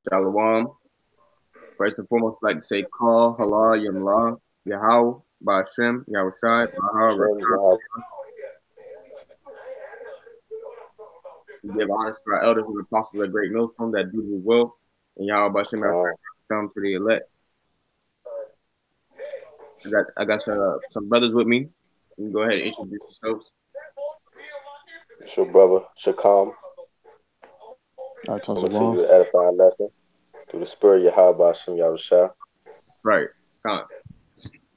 Shalom. First and foremost, I'd like to say Call, Halal, Yamla, Yahweh, Ba'ashem, Yahushai, Ha Hashem, Rawchaa. Yahweh. We give honors to our elders and apostles of Great Millstone that do His will. And Yahweh Ba'ashem, Khan. come to the elect. I got some brothers with me. You can go ahead and introduce yourselves. It's your brother, Shakam, Tons coming of to you law. with an edifying lesson through the spirit of Yahweh Hashem Yahushua. Right. Come.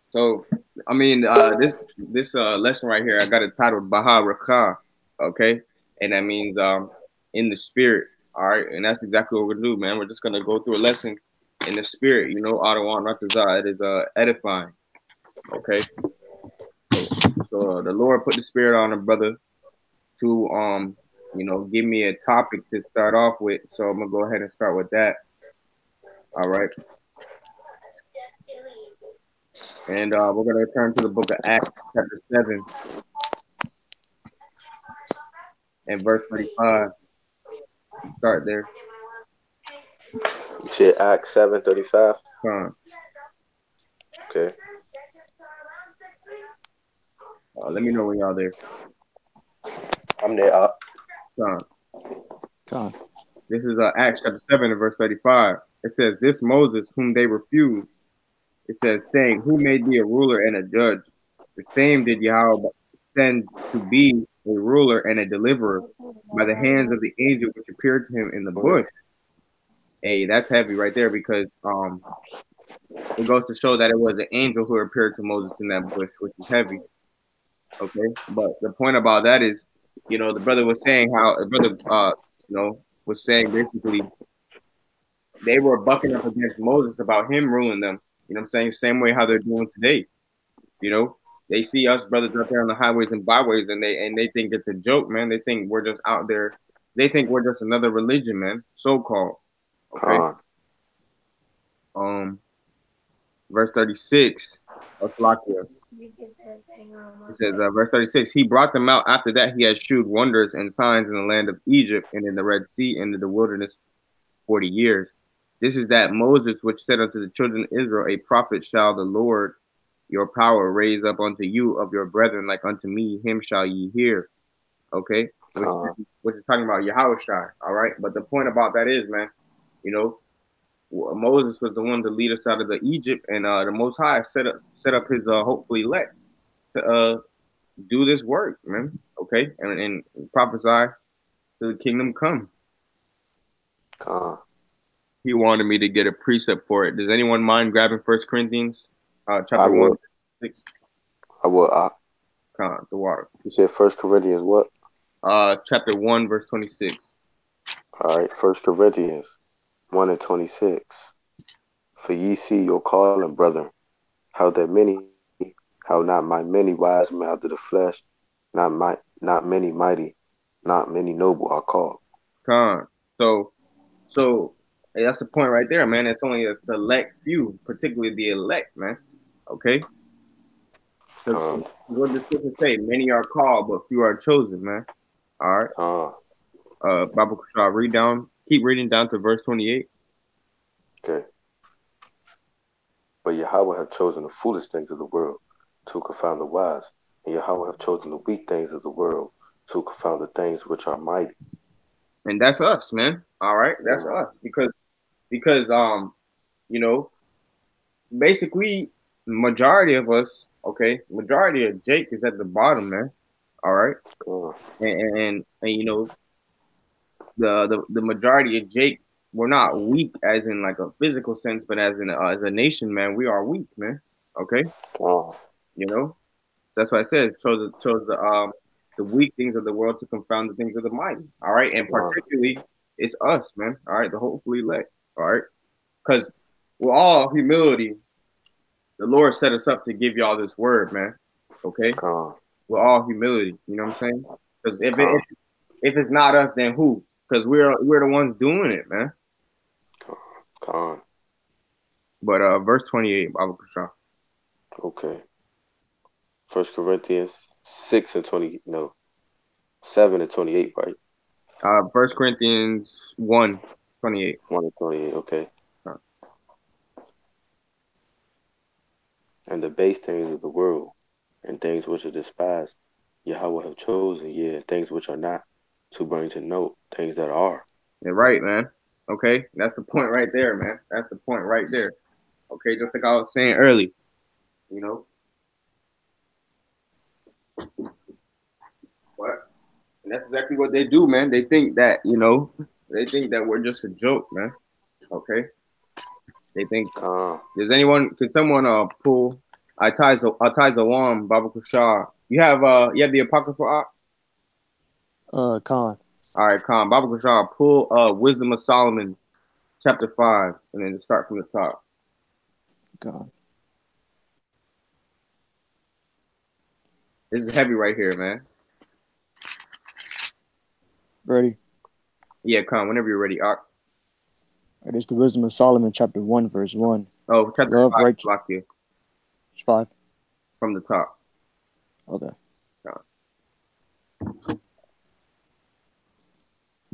So, this lesson right here, I got it titled Ha Rawchaa, okay, and that means in the spirit. All right, and that's exactly what we're gonna do, man. We're just gonna go through a lesson in the spirit. You know, Adawan Ratazah, it is edifying. Okay, so the Lord put the spirit on a brother to give me a topic to start off with. So I'm gonna go ahead and start with that. All right, and we're gonna turn to the book of Acts, chapter 7, and verse 35. Start there. You said Acts 7:35. Come on. Okay. Let me know when y'all there. I'm there. Come Con. on. This is Acts chapter 7 and verse 35. It says, "This Moses, whom they refused," it says, saying, "Who made thee a ruler and a judge? The same did Yahweh send to be a ruler and a deliverer by the hands of the angel which appeared to him in the bush." Hey, that's heavy right there because it goes to show that it was an angel who appeared to Moses in that bush, which is heavy. Okay, but the point about that is, the brother was saying how the brother, was saying basically they were bucking up against Moses about him ruling them. You know what I'm saying? Same way how they're doing today. You know, they see us brothers out there on the highways and byways, and they think it's a joke, man. They think we're just out there. They think we're just another religion, man, so called. Okay. Khan. Verse 36 of Slakia. It says, verse 36, he brought them out. After that, he had shewed wonders and signs in the land of Egypt and in the Red Sea and in the wilderness 40 years. This is that Moses, which said unto the children of Israel, a prophet shall the Lord your power raise up unto you of your brethren, like unto me, him shall ye hear. Okay? Which is talking about Yahushua. All right? But the point about that is, man, Moses was the one to lead us out of the Egypt, and the Most High set up his hopefully elect to do this work, man. Okay, and prophesy to the kingdom come. He wanted me to get a precept for it. Does anyone mind grabbing 1 Corinthians chapter 1? 6? I will. The water. You said 1 Corinthians what? Chapter 1, verse 26. All right, 1 Corinthians 1 and 26. For ye see your calling, brethren, how not many wise men after the flesh, not many mighty, not many noble are called. So hey, that's the point right there, man. It's only a select few, particularly the elect, man. Okay. What the scripture say? Many are called, but few are chosen, man. All right. Bible Kushah, keep reading down to verse 28. Okay. But Yahweh have chosen the foolish things of the world to confound the wise, and Yahweh have chosen the weak things of the world to confound the things which are mighty. And that's us, man. All right, that's us because basically majority of us, okay, majority of Jake is at the bottom, man. All right, and the majority of Jake, we're not weak as in like a physical sense, but as a nation, man, we are weak, man. Okay, that's why I said chose the weak things of the world to confound the things of the mighty. All right, and particularly it's us, man. All right, the hopefully elect. All right, because with all humility, the Lord set us up to give y'all this word, man. Okay, with all humility, you know what I'm saying? Because if it's not us, then who? Because we're the ones doing it, man. But verse 28, Bible Kushah. Okay. 1 Corinthians 6 and 20, no, 7 and 28, right? 1 Corinthians 1. 28. 1 and 28. Okay. Huh. And the base things of the world, and things which are despised, Yahweh have chosen, yeah, things which are not, to bring to note things that are. You're right, man. Okay, that's the point right there, man. That's the point right there. Okay, just like I was saying earlier, you know. What? And that's exactly what they do, man. They think that, they think that we're just a joke, man. Okay. They think. Could someone pull Atai Zawam, Baba Kushar? You have the Apocryphal Ark? Khan. All right, Khan. Baba Kushar, pull Wisdom of Solomon, chapter 5, and then start from the top. Khan. This is heavy right here, man. Ready? Yeah, Khan, whenever you're ready, Ark. It is the Wisdom of Solomon, chapter 1, verse 1. Oh, chapter Love 5, right... block you. 5? From the top. Okay. Khan.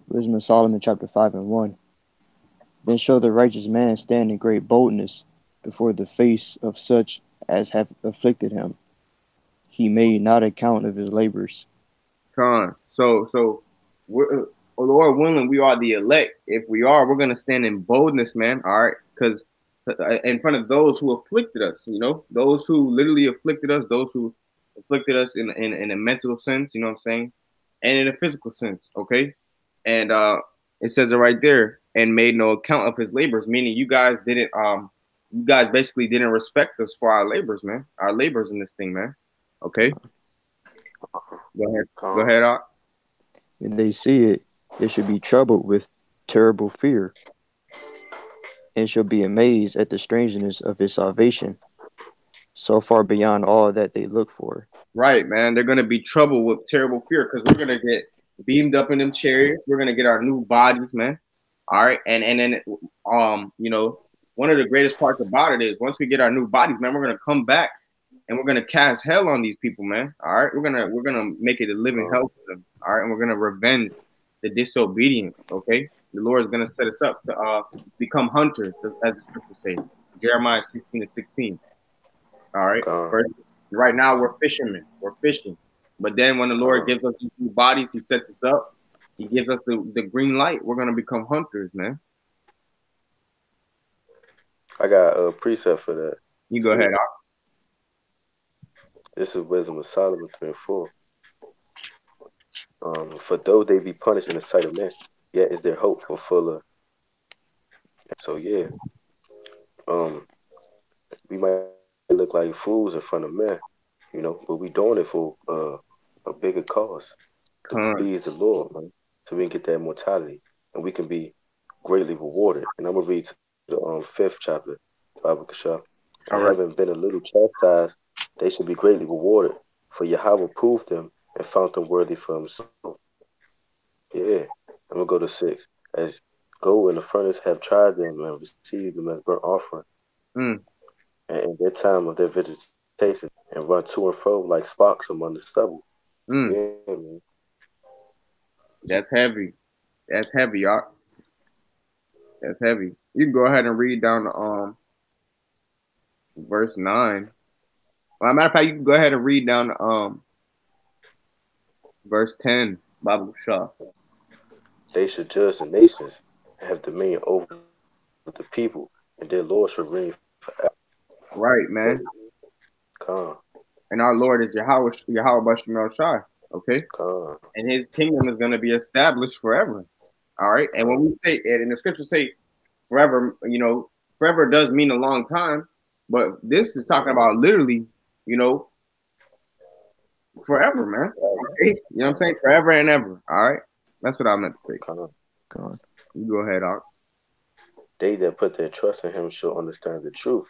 Wisdom of Solomon, chapter 5 and 1. Then shall the righteous man stand in great boldness before the face of such as have afflicted him. He made not account of his labors. Khan. So we're, Lord willing, we are the elect. If we are, we're gonna stand in boldness, man. All right, because in front of those who afflicted us, those who literally afflicted us, those who afflicted us in a mental sense, you know what I'm saying, and in a physical sense, okay. And it says it right there, and made no account of his labors, meaning you guys basically didn't respect us for our labors, man. Our labors in this thing, man. Okay. Go ahead. Go ahead, Doc. When they see it, they should be troubled with terrible fear, and shall be amazed at the strangeness of his salvation, so far beyond all that they look for. Right, man. They're gonna be troubled with terrible fear because we're gonna get beamed up in them chariots. We're gonna get our new bodies, man. All right, and then one of the greatest parts about it is once we get our new bodies, man, we're gonna come back and we're gonna cast hell on these people, man. All right, we're gonna make it a living hell for them. All right, and we're gonna revenge the disobedience. Okay, the Lord is gonna set us up to become hunters, as the scriptures say, Jeremiah 16:16. All right, first, right now we're fishermen. We're fishing, but then when the Lord gives us these new bodies, He sets us up. He gives us the green light. We're gonna become hunters, man. I got a precept for that. You go ahead. This is Wisdom of Solomon 3 and 4. For though they be punished in the sight of men, yet is their hope for fuller. So yeah, we might look like fools in front of men, but we doing it for a bigger cause to please the Lord, man, so we can get that immortality and we can be greatly rewarded. And I'm gonna read to the 5th chapter, Baba Kasha. And having been a little chastised, they should be greatly rewarded, for Yahweh proved them and found them worthy for himself. Yeah, I'm gonna go to 6. As gold in the furnace have tried them and received them as burnt offering. And in their time of their vegetation, and run to and fro like sparks among the stubble. Yeah, man. That's heavy. That's heavy, y'all. That's heavy. You can go ahead and read down to verse 9. Well, as a matter of fact, you can go ahead and read down to verse 10, Bible Shah. They should judge the nations and have dominion over the people, and their Lord should reign forever. Right, man. And our Lord is Yahweh Bashim Shai. Okay? And his kingdom is going to be established forever. All right? And when we say, and in the scriptures say forever, forever does mean a long time, but this is talking about literally, forever, man. Okay? You know what I'm saying? Forever and ever. All right? That's what I meant to say. God. You go ahead, Doc. They that put their trust in him shall understand the truth.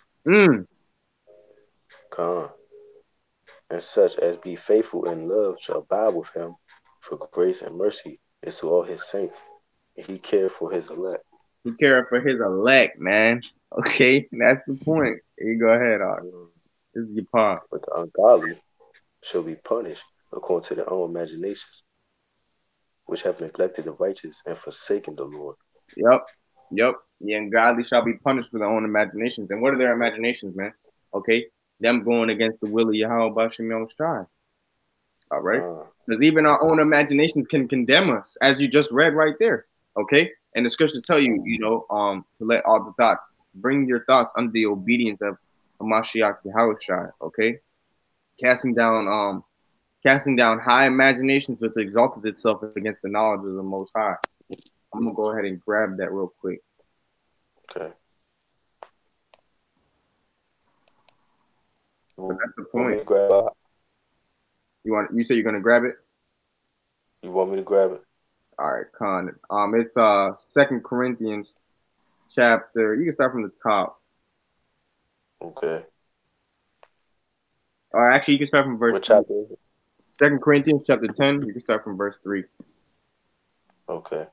And such as be faithful in love shall abide with him, for grace and mercy is to all his saints. And he cared for his elect. He cared for his elect, man. Okay, that's the point. Here you go ahead, Doc. This is your part. But the ungodly shall be punished according to their own imaginations, which have neglected the righteous and forsaken the Lord. Yep. Yep. The ungodly shall be punished for their own imaginations. And what are their imaginations, man? Okay. Them going against the will of Yahweh Bashem Yahushai. All right. Because even our own imaginations can condemn us, as you just read right there. Okay. And the scriptures tell you, to let all the thoughts, bring your thoughts under the obedience of Mashiach Yahushai. Okay. Casting down high imaginations which exalted itself against the knowledge of the Most High. I'm gonna go ahead and grab that real quick. Okay. But that's the point. You say you're gonna grab it? You want me to grab it? All right, Con. It's 2 Corinthians chapter. You can start from the top. Okay. Or actually, you can start from verse. What chapter is it? 2 Corinthians chapter 10. You can start from verse 3. Okay.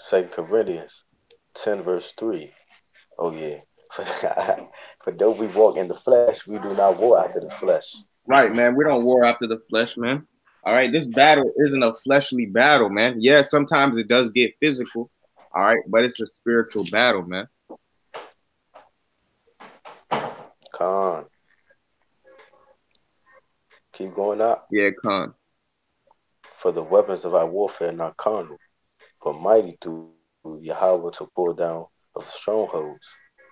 2 Corinthians 10 verse 3. Oh yeah. For though we walk in the flesh, we do not war after the flesh. Right, man. We don't war after the flesh, man. All right. This battle isn't a fleshly battle, man. Yeah, sometimes it does get physical. All right, but it's a spiritual battle, man. Con. Keep going up. Yeah, Con. For the weapons of our warfare are not carnal, but mighty through Yahweh to pull down of strongholds.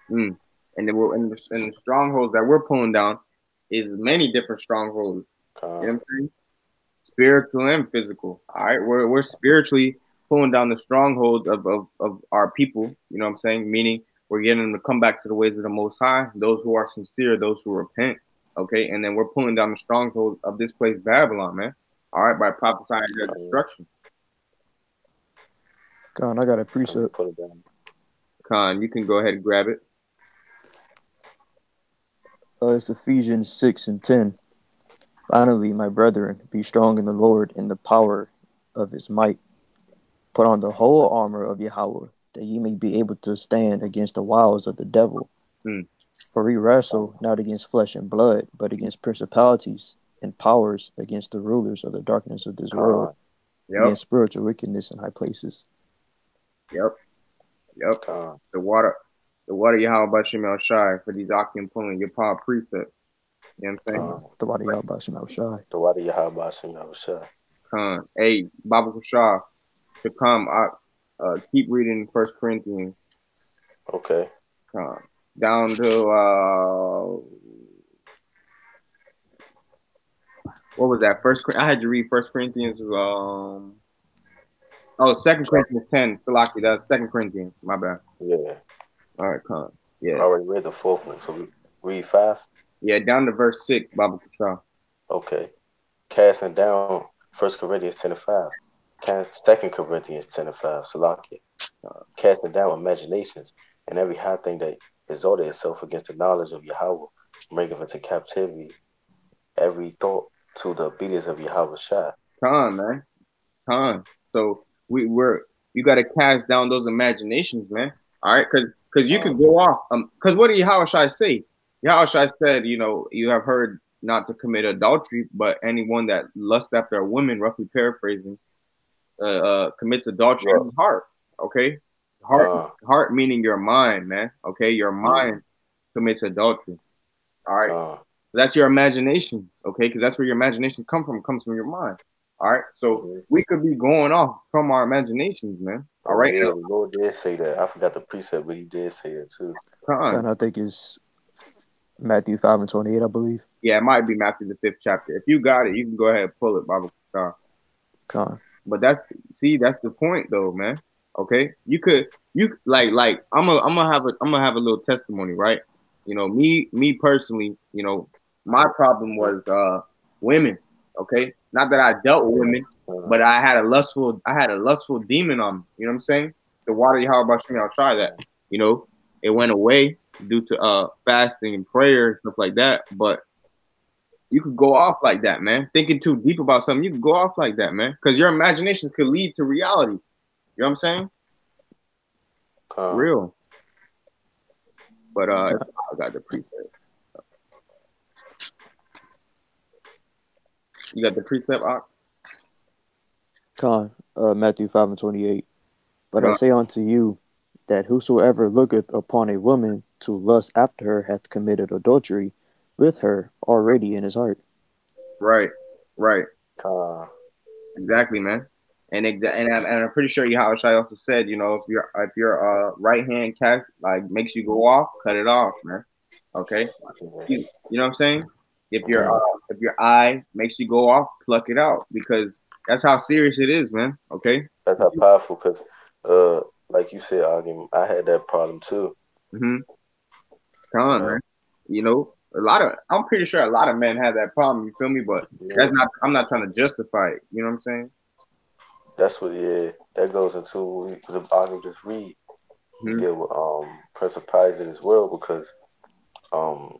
And then the strongholds that we're pulling down is many different strongholds. You know what I'm saying? Spiritual and physical. All right, we're spiritually pulling down the strongholds of our people. You know what I'm saying? Meaning we're getting them to come back to the ways of the Most High. Those who are sincere, those who repent. Okay, and then we're pulling down the strongholds of this place, Babylon, man. All right, by prophesying their destruction. Con, I got a precept. Put it down. Con, you can go ahead and grab it. It's Ephesians 6 and 10. Finally, my brethren, be strong in the Lord and the power of his might. Put on the whole armor of Yahweh, that ye may be able to stand against the wiles of the devil. For we wrestle not against flesh and blood, but against principalities and powers, against the rulers of the darkness of this world, against spiritual wickedness in high places. Yep. The water Yahweh Bashem Shai for these Akim pulling your power precept. You know what I'm saying? The water Yahweh Bashem Shai. The water Yahweh Bashem Shai. Con. Hey, Baba Kushah, to come, keep reading 1 Corinthians. Okay. Con. Down to what was that? I had to read 1 Corinthians. 2 Corinthians 10. Salaki, that's 2 Corinthians. My bad. Yeah. All right, Con. Yeah. I already read the 4th one, so we read 5. Yeah, down to verse 6, Baba Kushah. Okay. Casting down 1 Corinthians 10 and 5. 2 Corinthians 10 and 5. Salaki. Casting down imaginations and every high thing that exalted itself against the knowledge of Yahweh, bringing into captivity every thought to the obedience of Yahweh Shai. Con, man. Con. So you got to cast down those imaginations, man. All right, because you could go off. Because what did Yahweh Shai say? Yahweh Shai said, you have heard not to commit adultery, but anyone that lusts after a woman, roughly paraphrasing, commits adultery in his heart. Okay, heart meaning your mind, man. Okay, your mind commits adultery. All right, that's your imaginations. Okay, because that's where your imagination comes from your mind. All right, so we could be going off from our imaginations, man. All right, yeah, the Lord did say that. I forgot the precept, but he did say it too. And I think it's Matthew 5 and 28, I believe. Yeah, it might be Matthew the 5th chapter. If you got it, you can go ahead and pull it, Baba. But that's the point, though, man. Okay, you like I'm gonna have a little testimony, right? Me personally, my problem was women. Okay, not that I dealt with women, but I had a lustful demon on me. You know what I'm saying? The water Yahweh Bashem, I'll try that. It went away due to fasting and prayer and stuff like that. But you could go off like that, man. Thinking too deep about something, you could go off like that, man. Because your imagination could lead to reality. You know what I'm saying? Real. But I got the precept. You got the precept, Matthew 5 and 28. But I say unto you that whosoever looketh upon a woman to lust after her hath committed adultery with her already in his heart. Right, right, Uh, exactly, man. And I'm pretty sure how I also said, if your right hand cast like makes you go off, cut it off, man. Okay, you know what I'm saying? If your God, if your eye makes you go off, pluck it out because that's how serious it is, man. Okay. that's how powerful. Cause, like you said, argument, I had that problem too. Mm-hmm. Come You on, man. know, I'm pretty sure a lot of men have that problem. You feel me? But yeah, I'm not trying to justify it. You know what I'm saying? that's what. Yeah, that goes into the argument. Just read. You Hmm. deal with principalities in this world because um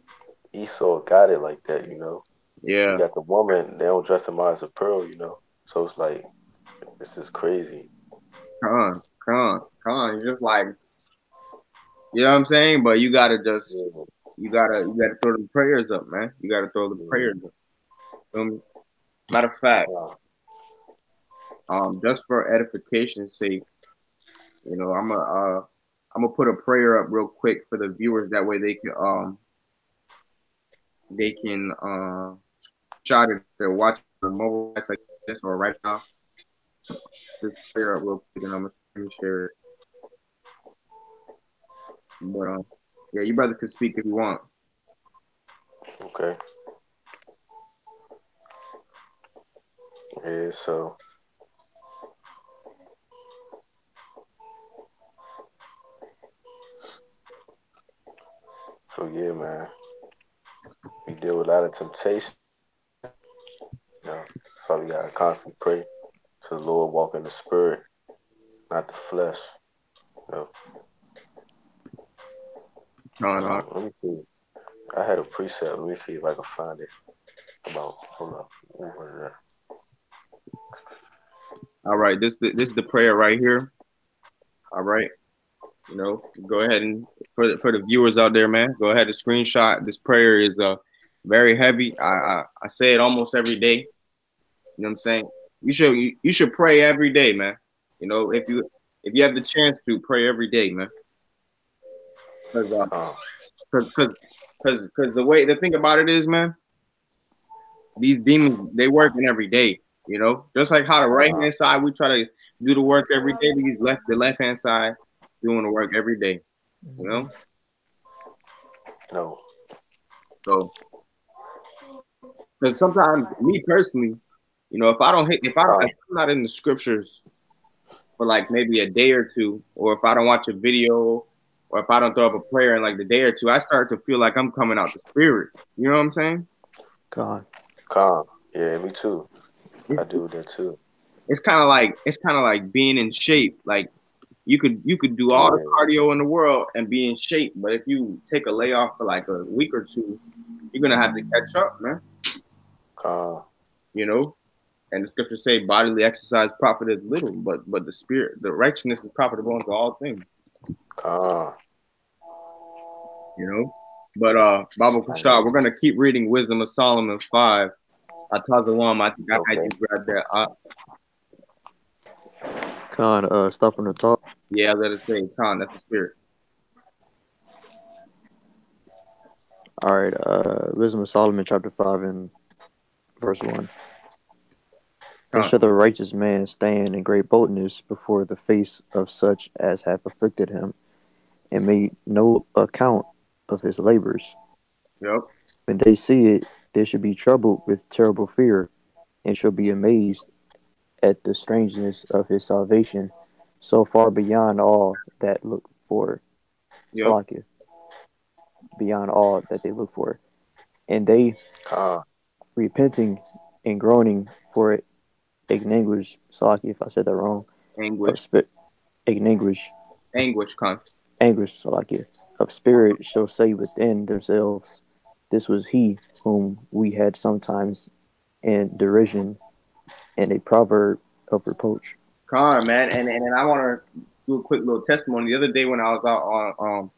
Esau got it like that. You know, you Yeah. got the woman. They don't dress them out as a pearl. You know, so it's like it's just crazy. You're just like, you know what I'm saying? But Yeah, you gotta throw the prayers up, man. You gotta throw the yeah. prayers up. Feel me? Matter of fact, Uh, just for edification's sake, I'm gonna put a prayer up real quick for the viewers. That way they can shot it. They're watching the mobile device like this or right now. Just prayer up real quick, and I'm gonna screen share it. But yeah, you brother could speak if you want. okay. Yeah. So yeah, man. We deal with a lot of temptation. You know, so we gotta constantly pray to the Lord, walk in the spirit, not the flesh. You know. Let me see. I had a precept. Let me see if I can find it. About hold up. What was that? All right, this is the prayer right here. All right, go ahead and for the viewers out there, man, go ahead and screenshot. This prayer is very heavy. I say it almost every day. You know what I'm saying? You should pray every day, man. If you have the chance to pray every day, man. Because Uh, because the thing about it is, man, these demons they working every day. Just like how the right uh, hand side we try to do the work every day, the left hand side doing the work every day. You know, no. so because sometimes me personally, if I'm not in the scriptures for like maybe a day or two, or if I don't watch a video, or if I don't throw up a prayer in like the day or two, I start to feel like I'm coming out the spirit. You know what I'm saying? God, Calm. Yeah, me too. I It's, do that too. it's kind of like being in shape. Like you could do all the Yeah. cardio in the world and be in shape, but if you take a layoff for like a week or two, you're gonna have to catch up, man. Calm. You know, and the scriptures say bodily exercise profiteth little, but the righteousness is profitable unto all things. Calm. You know, but Baba I hear Kushar, we're you. gonna keep reading Wisdom of Solomon 5. Atazawam, I think I had Okay. you grab that. Con, stuff from the top. Yeah, let it say, Khan, that's the spirit. All right, Wisdom of Solomon, chapter 5, and verse 1. Then Khan. shall the righteous man stand in great boldness before the face of such as have afflicted him, and made no account of his labors. Yep. When they see it, they shall be troubled with terrible fear, and shall be amazed at the strangeness of his salvation, so far beyond all that look for Yep. Salakia, beyond all that they look for. And they, Calm. repenting and groaning for it, anguish, Salakia, if I said that wrong, of Anguish. spirit, anguish, Anguish, Khan. anguish, Salakia, of spirit shall say within themselves, this was he whom we had sometimes in derision and a proverb of reproach. Khan, man. And I want to do a quick little testimony. The other day when I was out on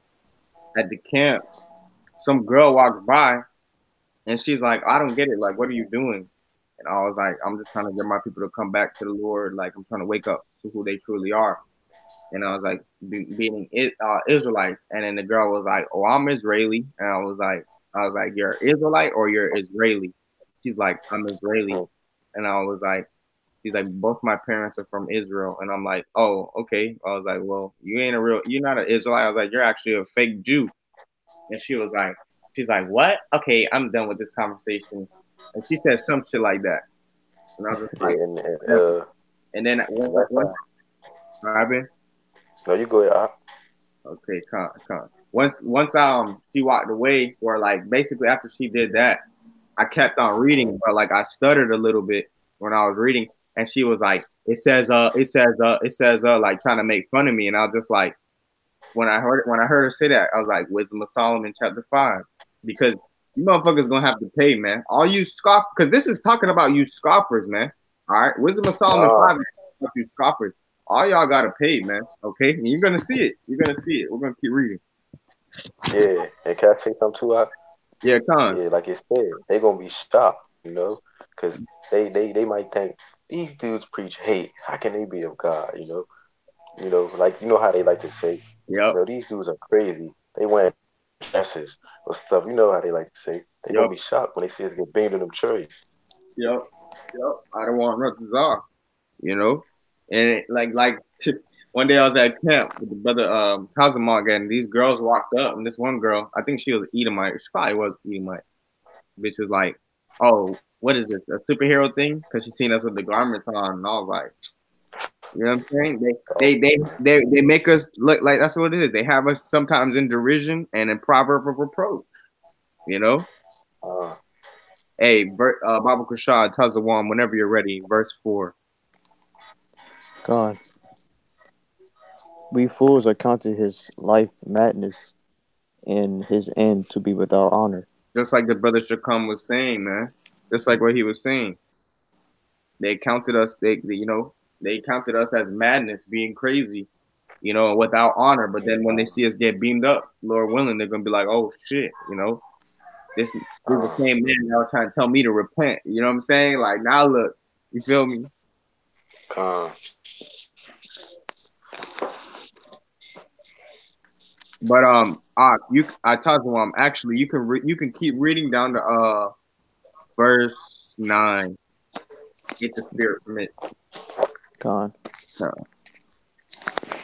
at the camp, some girl walked by and she's like, I don't get it. Like, what are you doing? And I was like, I'm just trying to get my people to come back to the Lord. Like, I'm trying to wake up to who they truly are. and I was like being Israelites, and then the girl was like, "Oh, I'm Israeli," and I was like, "You're Israelite or you're Israeli?" She's like, "I'm Israeli," Mm. and I was like, "She's like, both my parents are from Israel," and I'm like, "Oh, okay." I was like, "Well, you're not an Israelite." I was like, "You're actually a fake Jew," and she's like, "What? Okay, I'm done with this conversation," and she said some shit like that, and I was just Yeah, like, and and then and that's once how. what happened? No, you go ahead. Okay, come. Once she walked away, or like basically after she did that, I kept on reading, but like I stuttered a little bit when I was reading, and she was like, it says like trying to make fun of me, and I was just like, when I heard her say that, I was like, Wisdom of Solomon chapter 5, because you motherfuckers gonna have to pay, man. All you scoff, because this is talking about you scoffers, man. All right, Wisdom of Solomon Ah, 5 is about you scoffers. All y'all gotta pay, man. Okay, and you're gonna see it. You're gonna see it. We're gonna keep reading. yeah. And can I say something too? Yeah, Con. Yeah, like you said, they gonna be shocked, because they might think these dudes preach hate. How can they be of God? Like how they like to say, Yep. these dudes are crazy. They wear dresses or stuff. You know how they like to say. They gonna Yep. be shocked when they see us get beamed in them trees. Yep. Yep. I don't want nothing off, you know? And like one day I was at camp with the brother Tazamog, and these girls walked up, and this one girl, I think she was Edomite. She probably was Edomite. Bitch was like, "Oh, what is this? A superhero thing?" Because she seen us with the garments on, and I was like, you know what I'm saying? Oh, They make us look like that's what it is. They have us sometimes in derision and in proverb of reproach. You know? uh, Hey, Baba Kushad Tazawam, whenever you're ready, verse 4. God, we fools are counted his life madness and his end to be without honor. Just like the brother Shakam was saying, man. Just like what he was saying. They counted us, they counted us as madness, being crazy, without honor. But then when they see us get beamed up, Lord willing, they're gonna be like, oh shit, this is the uh, same man that was trying to tell me to repent. You know what I'm saying? Like now look, you feel me? uh, But I told him actually you can keep reading down to verse 9. Get the spirit permits. God, No,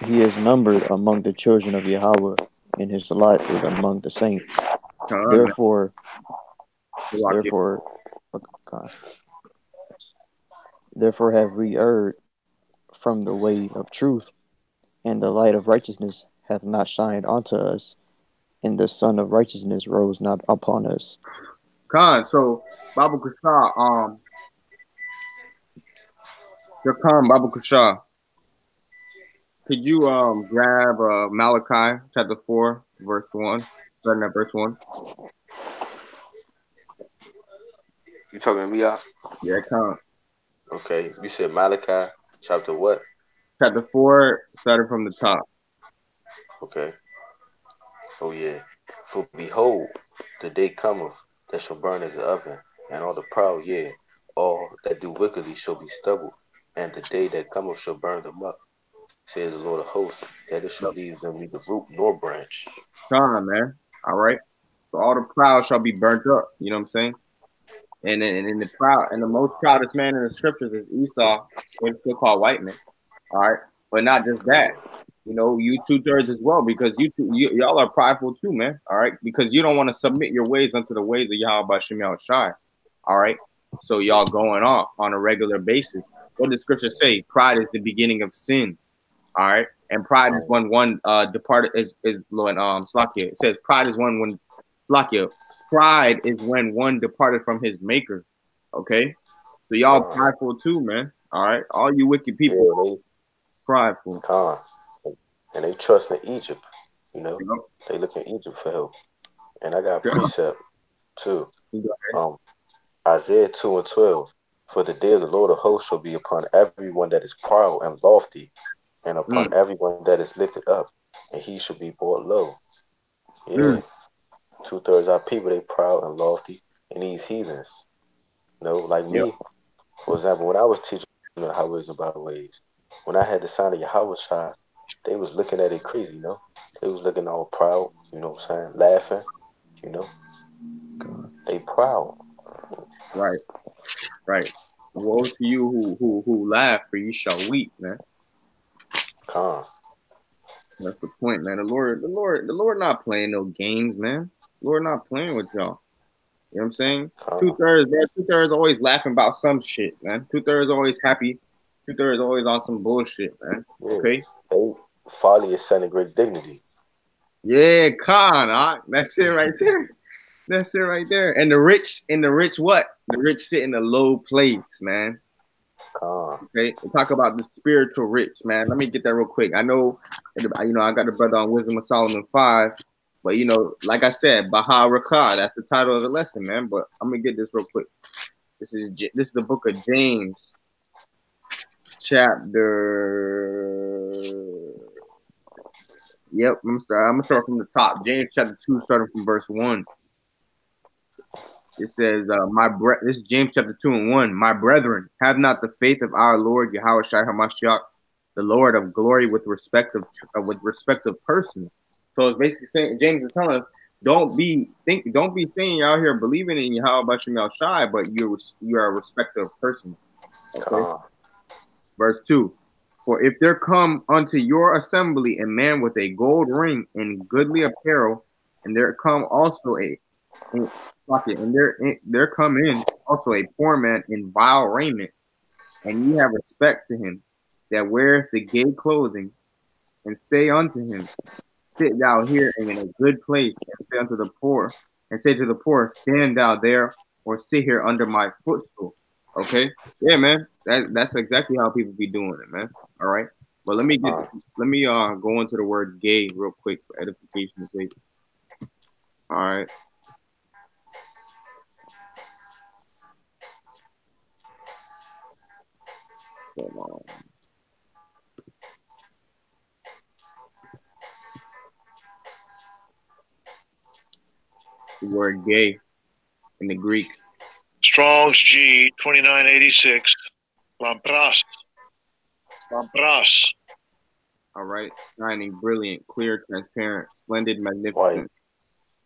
he is numbered among the children of Yahweh, and his lot is among the saints. man. Therefore, Lock it. therefore, God, therefore have we erred from the way of truth, and the light of righteousness hath not shined unto us, and the sun of righteousness rose not upon us. Khan, so Baba Kushah, Baba Kushah, could you grab Malachi chapter 4, verse 1, starting at verse 1? you talking to me, out? Yeah, Khan. Okay, you said Malachi chapter what? Chapter 4, starting from the top. Okay. Oh yeah. For behold, the day cometh that shall burn as an oven, and all the proud, yea, all that do wickedly shall be stubbled, and the day that cometh shall burn them up, says the Lord of hosts, that it shall leave them neither root nor branch. Khan, man. All right. So all the proud shall be burnt up. You know what I'm saying? And the proud and the most proudest man in the scriptures is Esau, what is still called white man. All right, but not just that. You 2/3 as well, because y'all are prideful too, man. All right, because you don't want to submit your ways unto the ways of Yahweh Shem Shai. All right, so y'all going off on a regular basis. What does Scripture say? Pride is the beginning of sin. All right, and pride is when one departed is Lord Slakia. It says pride is when Slakia. Pride is when one departed from his maker. Okay, so y'all Uh, prideful too, man. All right, all you wicked people, yeah, they prideful. con, and they trust in Egypt. You know, Yep. they look in Egypt for help. And I got a Yep. precept too. Um, Isaiah 2:12. For the day of the Lord of hosts shall be upon everyone that is proud and lofty, and upon Mm, everyone that is lifted up, and he shall be brought low. mm, Yeah, 2/3 our people they proud and lofty, and these heathens. Like yep. me, for example, when I was teaching the highways and byways, when I had the sign of Yahweh Shai, they was looking at it crazy, you know. They was looking all proud, you know what I'm saying, laughing, you know. God. They proud. Right, right. Woe to you who laugh, for you shall weep, man. Con, That's the point, man. The Lord not playing no games, man. The Lord not playing with y'all. You know what I'm saying? con, 2/3, man. 2/3 always laughing about some shit, man. 2/3 always happy. 2/3 always on some bullshit, man. yeah. Okay? They folly is son of great dignity. Yeah, Khan. That's it right there. That's it right there. And the rich what? The rich sit in a low place, man. Con, Okay, we'll talk about the spiritual rich, man. Let me get that real quick. I know, I got the brother on Wisdom of Solomon 5, but like I said, Ha Rawchaa, that's the title of the lesson, man. But I'm gonna get this real quick. This is the book of James, chapter. Yep, I'm gonna start from the top. James chapter 2, starting from verse 1. It says, this is James chapter 2 and 1. My brethren, have not the faith of our Lord Yahushua HaMashiach, the Lord of glory, with respect of persons. So it's basically saying, James is telling us, don't be saying you're out here believing in Yahweh Shai, but you are a respecter of persons. Okay. con, Verse 2. For if there come unto your assembly a man with a gold ring and goodly apparel, and there come also and there come in also a poor man in vile raiment, and ye have respect to him that weareth the gay clothing, and say unto him, sit thou here in a good place, and say to the poor, stand thou there, or sit here under my footstool. Okay, yeah, man, that's exactly how people be doing it, man. All right, but let me go into the word gay real quick for edification's sake. All right. Come on. The word gay in the Greek. Strong's G 2986. Lampras. Lampras. All right. Shining, brilliant, clear, transparent, splendid, magnificent. white.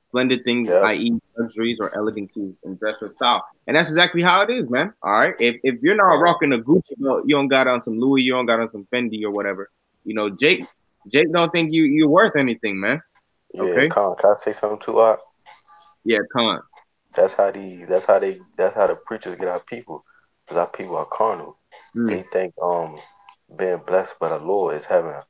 Splendid things, Yep. i.e., luxuries or elegancies and dress or style. And that's exactly how it is, man. All right. If you're not rocking a Gucci belt, you don't got on some Louis, you don't got on some Fendi or whatever. Jake don't think you're worth anything, man. Yeah, Okay. Con, can I say something too, Art? Yeah, Con. That's how the preachers get our people. Because our people are carnal. They think being blessed by the Lord is having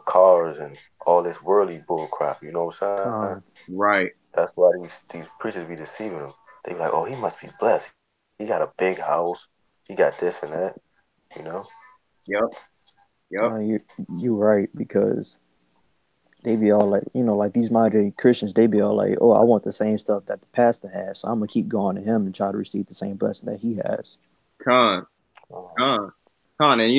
cars and all this worldly bull crap. You know what I'm saying? Con. Right. That's why these preachers be deceiving them. They be like, oh, he must be blessed. He got a big house. He got this and that. You know? Yep. You right, because they be all like, like these modern Christians, they be all like, oh, I want the same stuff that the pastor has, so I'm gonna keep going to him and try to receive the same blessing that he has. Con. And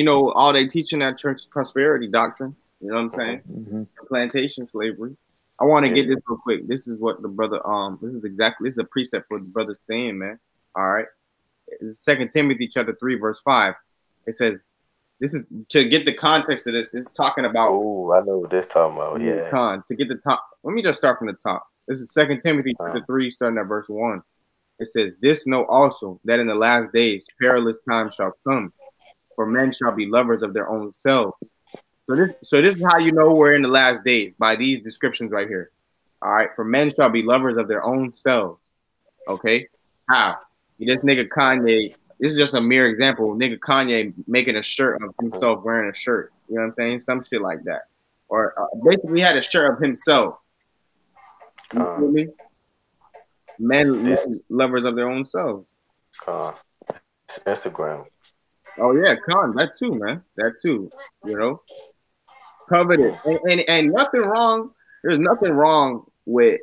all they teach in that church is prosperity doctrine. You know what I'm saying? Mm-hmm. Plantation slavery. I want to get this real quick. This is what the brother this is a precept for the brother saying, man. All right. It's 2 Timothy chapter 3, verse 5. It says, this is to get the context of this. It's talking about. Oh, I know what this talking about. Yeah. To get the top. Let me just start from the top. This is 2 Timothy chapter 3, starting at verse 1. It says, this know also that in the last days perilous times shall come, for men shall be lovers of their own selves. So this is how you know we're in the last days, by these descriptions right here. All right. For men shall be lovers of their own selves. Okay. How? This nigga Kanye, this is just a mere example. Nigga Kanye making a shirt of himself wearing a shirt. You know what I'm saying? Some shit like that. Or basically had a shirt of himself. You feel me? Men lovers of their own selves. Instagram. Oh yeah, that too, man. That too. Coveted. And nothing wrong. There's nothing wrong with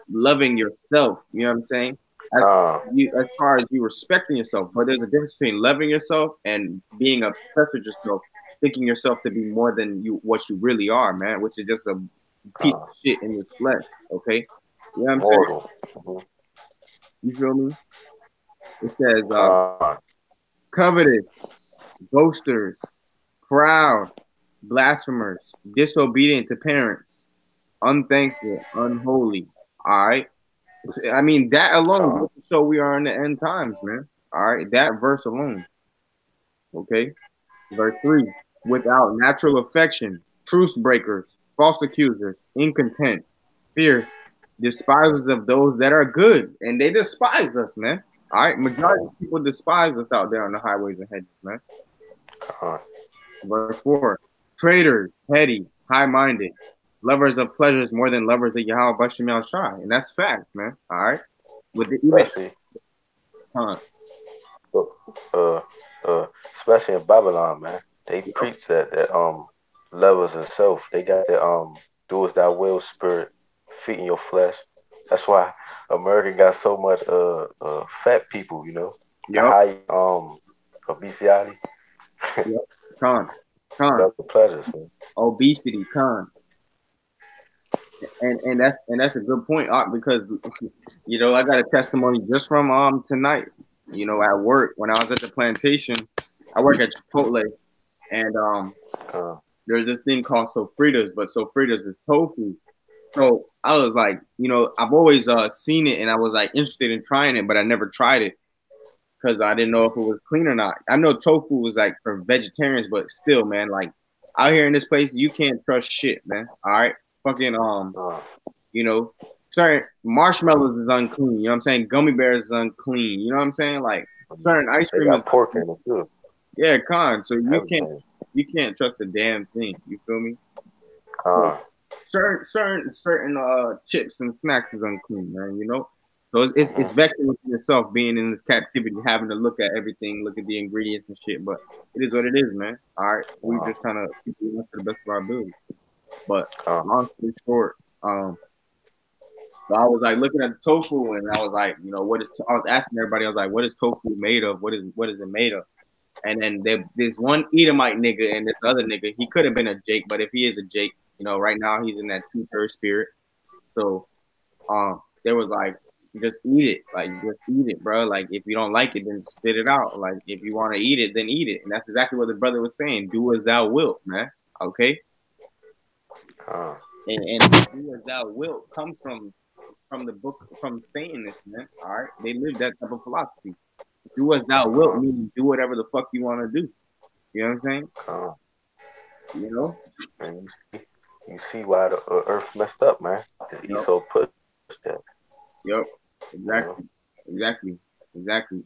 loving yourself. You know what I'm saying? As far as you respecting yourself, but there's a difference between loving yourself and being obsessed with yourself, thinking yourself to be more than what you really are, man, which is just a piece of shit in your flesh. Okay, you know what I'm saying? You feel me? It says covetous, boasters, proud, blasphemers, disobedient to parents, unthankful, unholy. All right. I mean, that alone goes to show we are in the end times, man. All right. That verse alone. Okay. Verse 3, without natural affection, truce breakers, false accusers, incontent, fear, despisers of those that are good. And they despise us, man. All right. Majority of people despise us out there on the highways and hedges, man. Verse 4, traitors, heady, high-minded, lovers of pleasures more than lovers of Yahweh Bashim Yal Shai. And that's fact, man. All right. With the especially, especially in Babylon, man. They preach that levels of self. They got the do as thou will spirit, feeding your flesh. That's why America got so much fat people, you know. Yep. High obesity. Yep. Pleasures, man. Obesity, and that's a good point, because you know I got a testimony just from tonight. You know, at work when I was at the plantation, I work at Chipotle, and there's this thing called sofritas, but sofritas is tofu. So I was like, you know, I've always seen it, and I was like interested in trying it, but I never tried it because I didn't know if it was clean or not. I know tofu was like for vegetarians, but still, man, like out here in this place, you can't trust shit, man. All right, fucking you know, certain marshmallows is unclean. You know what I'm saying? Gummy bears is unclean. You know what I'm saying? Like certain ice cream is pork in it too. Yeah, so you can't trust a damn thing. You feel me? Certain chips and snacks is unclean, man. You know, so it's vexing within yourself being in this captivity, having to look at everything, look at the ingredients and shit. But it is what it is, man. All right, we just trying to keep doing to the best of our ability. But long story short, so I was like looking at the tofu, and I was like, you know, I was asking everybody, I was like, what is tofu made of? What is it made of? And then this one Edomite nigga and this other nigga, he could have been a Jake, but if he is a Jake, you know, right now he's in that 2/3 spirit. So they was like, just eat it. Like, just eat it, bro. Like, if you don't like it, then spit it out. Like, if you want to eat it, then eat it. And that's exactly what the brother was saying. Do as thou wilt, man. Okay? And do as thou wilt comes from the book, from saying this, man. All right? They live that type of philosophy. Do as thou wilt, meaning do whatever the fuck you want to do. You know what I'm saying? You know? And you see why the earth messed up, man. Because Esau pushed that. Yep. Exactly.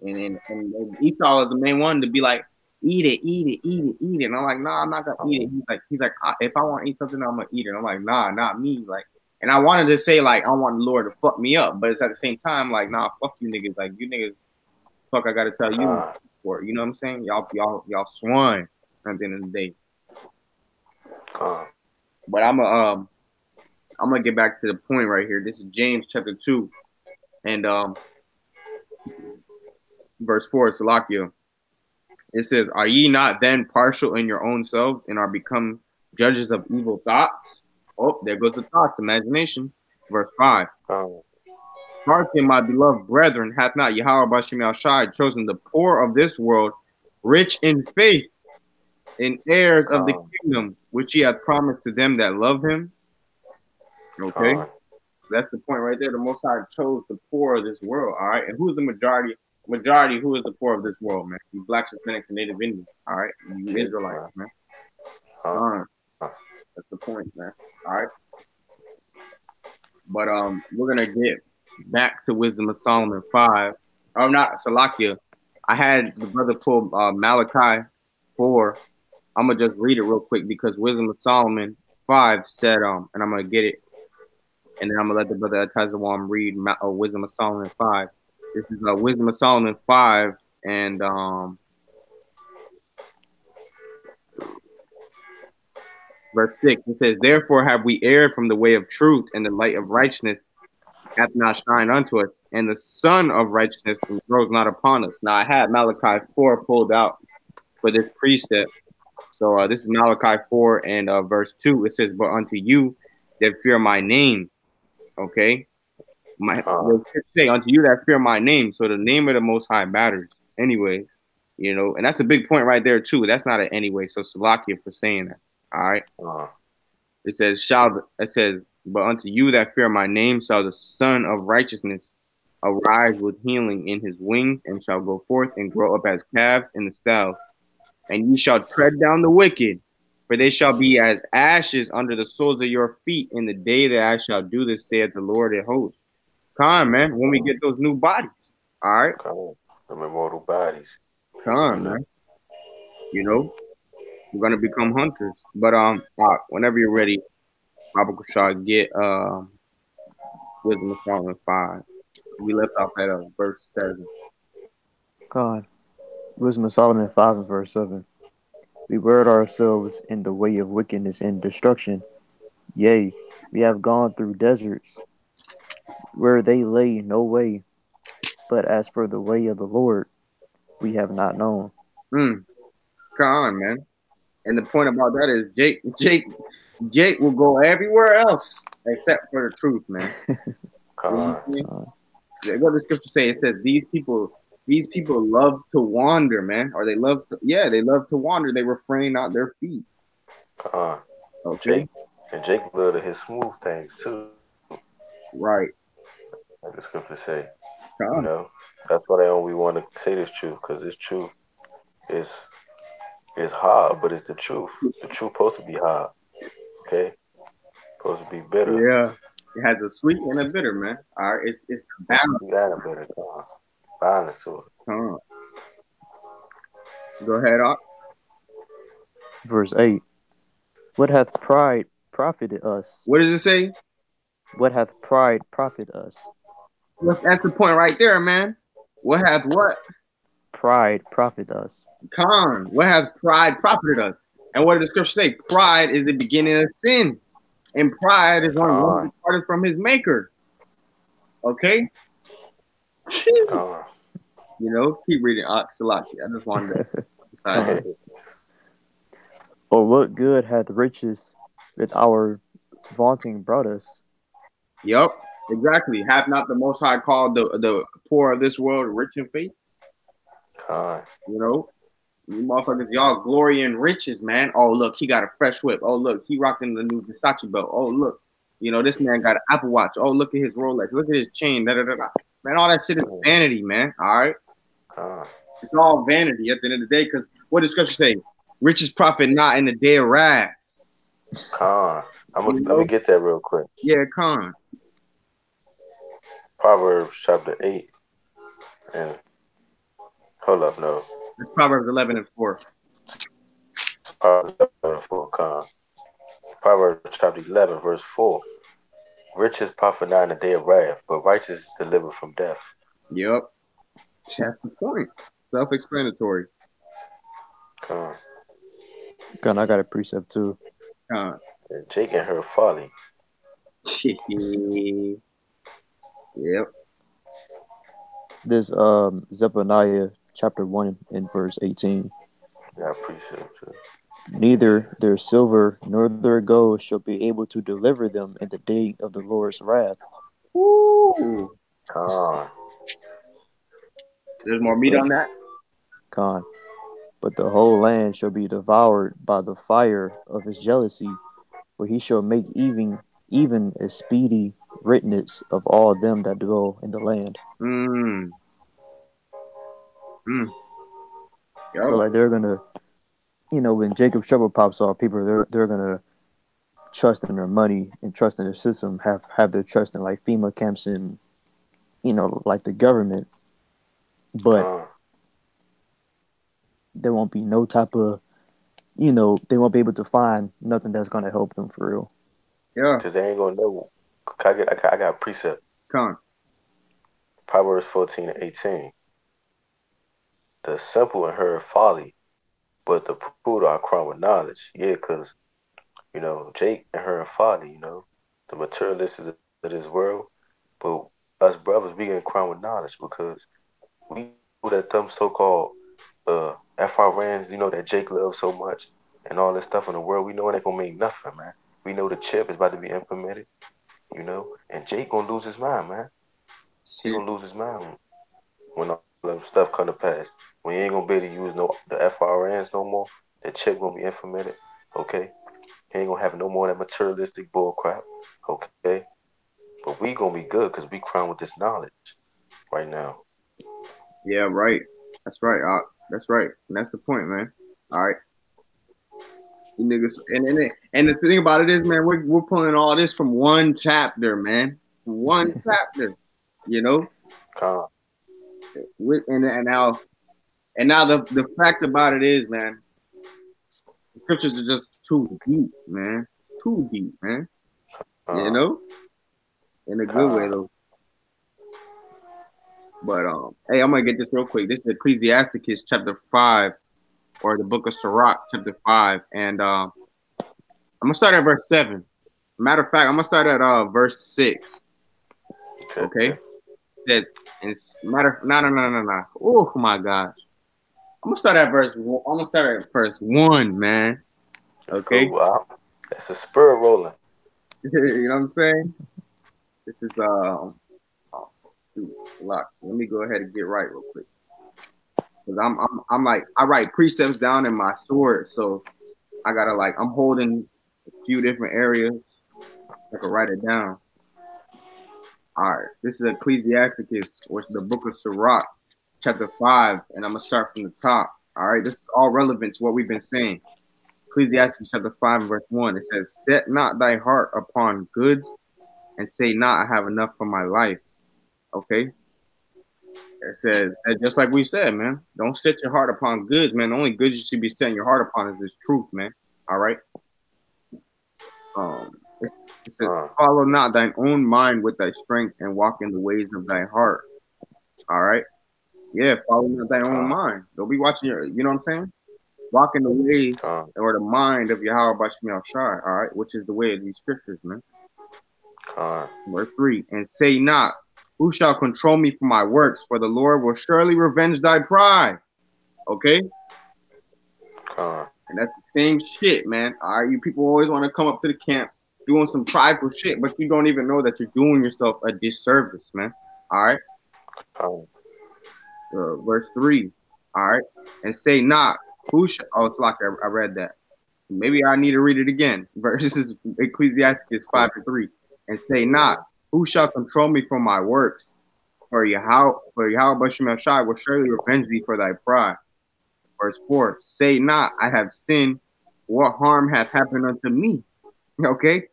And Esau is the main one to be like, eat it. And I'm like, nah, I'm not gonna eat it. He's like, if I want to eat something, I'm gonna eat it. I'm like, nah, not me. Like, and I wanted to say like, I want the Lord to fuck me up, but it's at the same time like, nah, fuck you niggas. Like, you niggas, fuck, I gotta tell you for it. You know what I'm saying? Y'all swine at the end of the day. But I'm gonna get back to the point right here. This is James chapter 2, and verse 4, Salakia. It says, "Are ye not then partial in your own selves, and are become judges of evil thoughts?" Oh, there goes the thoughts, imagination. Verse 5. "Hearken, my beloved brethren, hath not Yahweh Bashim Yal Shai chosen the poor of this world, rich in faith, and heirs of the kingdom, which he hath promised to them that love him?" Okay, that's the point right there. The Most High chose the poor of this world. All right, and who is the majority? Who is the poor of this world, man? You blacks, Hispanics, and Native Indians. All right, you Israelites, man. That's the point, man. All right, but we're gonna get back to Wisdom of Solomon 5. Oh, not Salakia. I had the brother pull Malachi 4. I'm gonna just read it real quick because Wisdom of Solomon 5 said and I'm gonna get it, and then I'm gonna let the brother Tazawam read Wisdom of Solomon 5. This is Wisdom of Solomon 5 and verse 6. It says, "Therefore have we erred from the way of truth, and the light of righteousness hath not shined unto us, and the sun of righteousness rose not upon us." Now I had Malachi 4 pulled out for this precept. So this is Malachi 4 and verse 2. It says, "But unto you that fear my name," okay? Say, "Unto you that fear my name." So the name of the Most High matters anyway, you know, and that's a big point right there too. That's not an anyway. So Salakia for saying that. All right. Uh, But unto you that fear my name shall the Son of Righteousness arise with healing in his wings, and shall go forth and grow up as calves in the stall. And ye shall tread down the wicked, for they shall be as ashes under the soles of your feet in the day that I shall do this, saith the Lord of hosts. Come, man, when we get those new bodies. All right. come on. Them immortal bodies. Come, man. You know, we're gonna become hunters. But whenever you're ready, Ha Rawchaa, get Wisdom of Solomon 5. We left off at verse 7. God, Wisdom of Solomon 5 and verse 7. We word ourselves in the way of wickedness and destruction. Yea, we have gone through deserts where they lay no way. But as for the way of the Lord, we have not known. Come on, man. And the point about that is Jake will go everywhere else except for the truth, man. Come on. What does scripture say? It says these people love to wander, man. Or they love to wander. They refrain not their feet. Come on. Okay. Jake loved his smooth things too. Right. Like the scripture say. Come on. You know, that's why they only want to say this truth, because this truth is hard, but it's the truth. The truth supposed to be hard. Okay? Supposed to be bitter. Yeah. It has a sweet and a bitter, man. All right. It's balance. You got a bitter. Balance to it. Come on. Go ahead, Op. Verse 8. What hath pride profited us? What does it say? What hath pride profited us? That's the point right there, man. What hath what? Pride profited us. What hath pride profited us? And what did the scripture say? Pride is the beginning of sin. And pride is one departed from his maker. Okay? You know, keep reading Salaki. I just wanted to decide. Or what good hath riches with our vaunting brought us? Yep, exactly. Have not the Most High called the poor of this world rich in faith? You know, you motherfuckers, y'all glory in riches, man. Oh, look, he got a fresh whip. Oh, look, he rocking the new Versace belt. Oh, look, you know, this man got an Apple Watch. Oh, look at his Rolex. Look at his chain. Da, da, da, da. Man, all that shit is vanity, man. All right? It's all vanity at the end of the day, because what does scripture say? Riches profit not in the day of wrath. Let me get that real quick. Yeah, Proverbs chapter 8. And hold up, no. It's Proverbs 11 and 4. Proverbs 11 and 4, Proverbs chapter 11, verse 4. Riches profit not in the day of wrath, but righteous is delivered from death. Yep. That's the point. Self-explanatory. God, I got a precept too. Jake and her folly. Yep. This Zephaniah chapter 1 and verse 18. Yeah, precept too. Neither their silver nor their gold shall be able to deliver them in the day of the Lord's wrath. Ooh. There's more meat on that? But the whole land shall be devoured by the fire of his jealousy, for he shall make even a speedy riddance of all them that dwell in the land. So like they're gonna, you know, when Jacob's trouble pops off, people they're gonna trust in their money and trust in their system, have their trust in like FEMA camps and, you know, like the government, but there won't be no type of, you know, they won't be able to find nothing that's gonna help them for real. Yeah, because they ain't gonna know. I got a precept. Proverbs 14 and 18. The simple in her folly, but the prudent are crowned with knowledge. Yeah, because, you know, Jake and her folly, you know, the materialists of this world. But us brothers, we getting crowned with knowledge, because we know that them so-called FRNs, you know, that Jake loves so much and all this stuff in the world, we know it ain't gonna mean nothing, man. We know the chip is about to be implemented, you know, and Jake gonna lose his mind, man. He gonna lose his mind when all that stuff come to pass. When you ain't gonna be able to use the FRNs no more, the chip gonna be implemented, okay? He ain't gonna have no more of that materialistic bull crap. Okay? But we gonna be good because we crowned with this knowledge right now. Yeah, right. That's right. That's right. And that's the point, man. All right. You niggas, and the thing about it is, man, we're pulling all this from one chapter, man. One chapter. You know? Con. And now the fact about it is, man, the scriptures are just too deep, man. Too deep, man. You know? In a good way though. But hey, I'm gonna get this real quick. This is Ecclesiasticus chapter 5, or the book of Sirach, chapter 5. And I'm gonna start at verse 7. Matter of fact, I'm gonna start at verse 6. Okay? It says, no. Oh my gosh. I'm gonna start at verse 1, man. Okay. Oh, wow. That's a spur rolling. You know what I'm saying? This is let me go ahead and get right real quick. Cause I'm like, I write precepts down in my sword, so I gotta I'm holding a few different areas. I can write it down. All right, this is Ecclesiasticus, which is the book of Sirach, chapter 5, and I'm gonna start from the top. All right, this is all relevant to what we've been saying. Ecclesiastes chapter 5, verse 1. It says, "Set not thy heart upon goods, and say not, I have enough for my life." Okay. It says, just like we said, man, don't set your heart upon goods, man. The only goods you should be setting your heart upon is this truth, man. All right. It says, "Follow not thine own mind with thy strength, and walk in the ways of thy heart." All right. Yeah, follow not thy own mind. Don't be watching you know what I'm saying? Walk in the ways or the mind of Yahweh Bashmiel Shai, all right, which is the way of these scriptures, man. Verse 3, "And say not, who shall control me for my works? For the Lord will surely revenge thy pride." Okay? And that's the same shit, man. All right, you people always want to come up to the camp doing some prideful shit, but you don't even know that you're doing yourself a disservice, man. All right? Verse 3, all right? "And say not, who shall..." Oh, it's like I read that. Maybe I need to read it again. This is Ecclesiastes 5:3. "And say not, who shall control me from my works? For Yahweh Bashim Shai will surely revenge thee for thy pride." Verse 4, "Say not, I have sinned. What harm hath happened unto me?" Okay?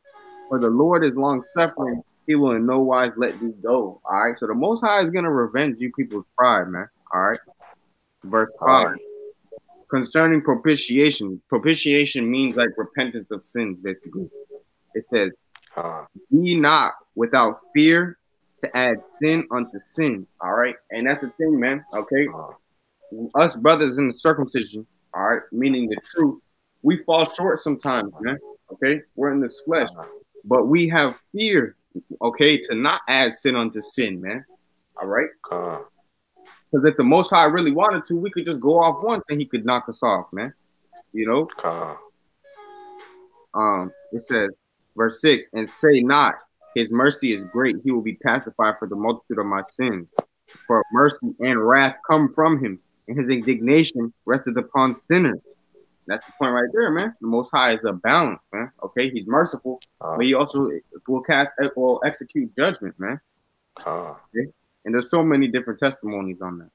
"For the Lord is long suffering. He will in no wise let thee go." All right? So the Most High is going to revenge you people's pride, man. All right? Verse 5, "Concerning propitiation." Propitiation means like repentance of sins, basically. It says, "Be not without fear to add sin unto sin." All right. And that's the thing, man. Okay. Us brothers in the circumcision, all right, meaning the truth, we fall short sometimes, man. Okay. We're in this flesh, but we have fear, okay, to not add sin unto sin, man. All right. Because if the Most High really wanted to, we could just go off once and he could knock us off, man. You know? It says, verse 6, "And say not, his mercy is great. He will be pacified for the multitude of my sins. For mercy and wrath come from him, and his indignation rested upon sinners." That's the point right there, man. The Most High is a balance, man. Okay, he's merciful, but he also will execute judgment, man. Okay? And there's so many different testimonies on that.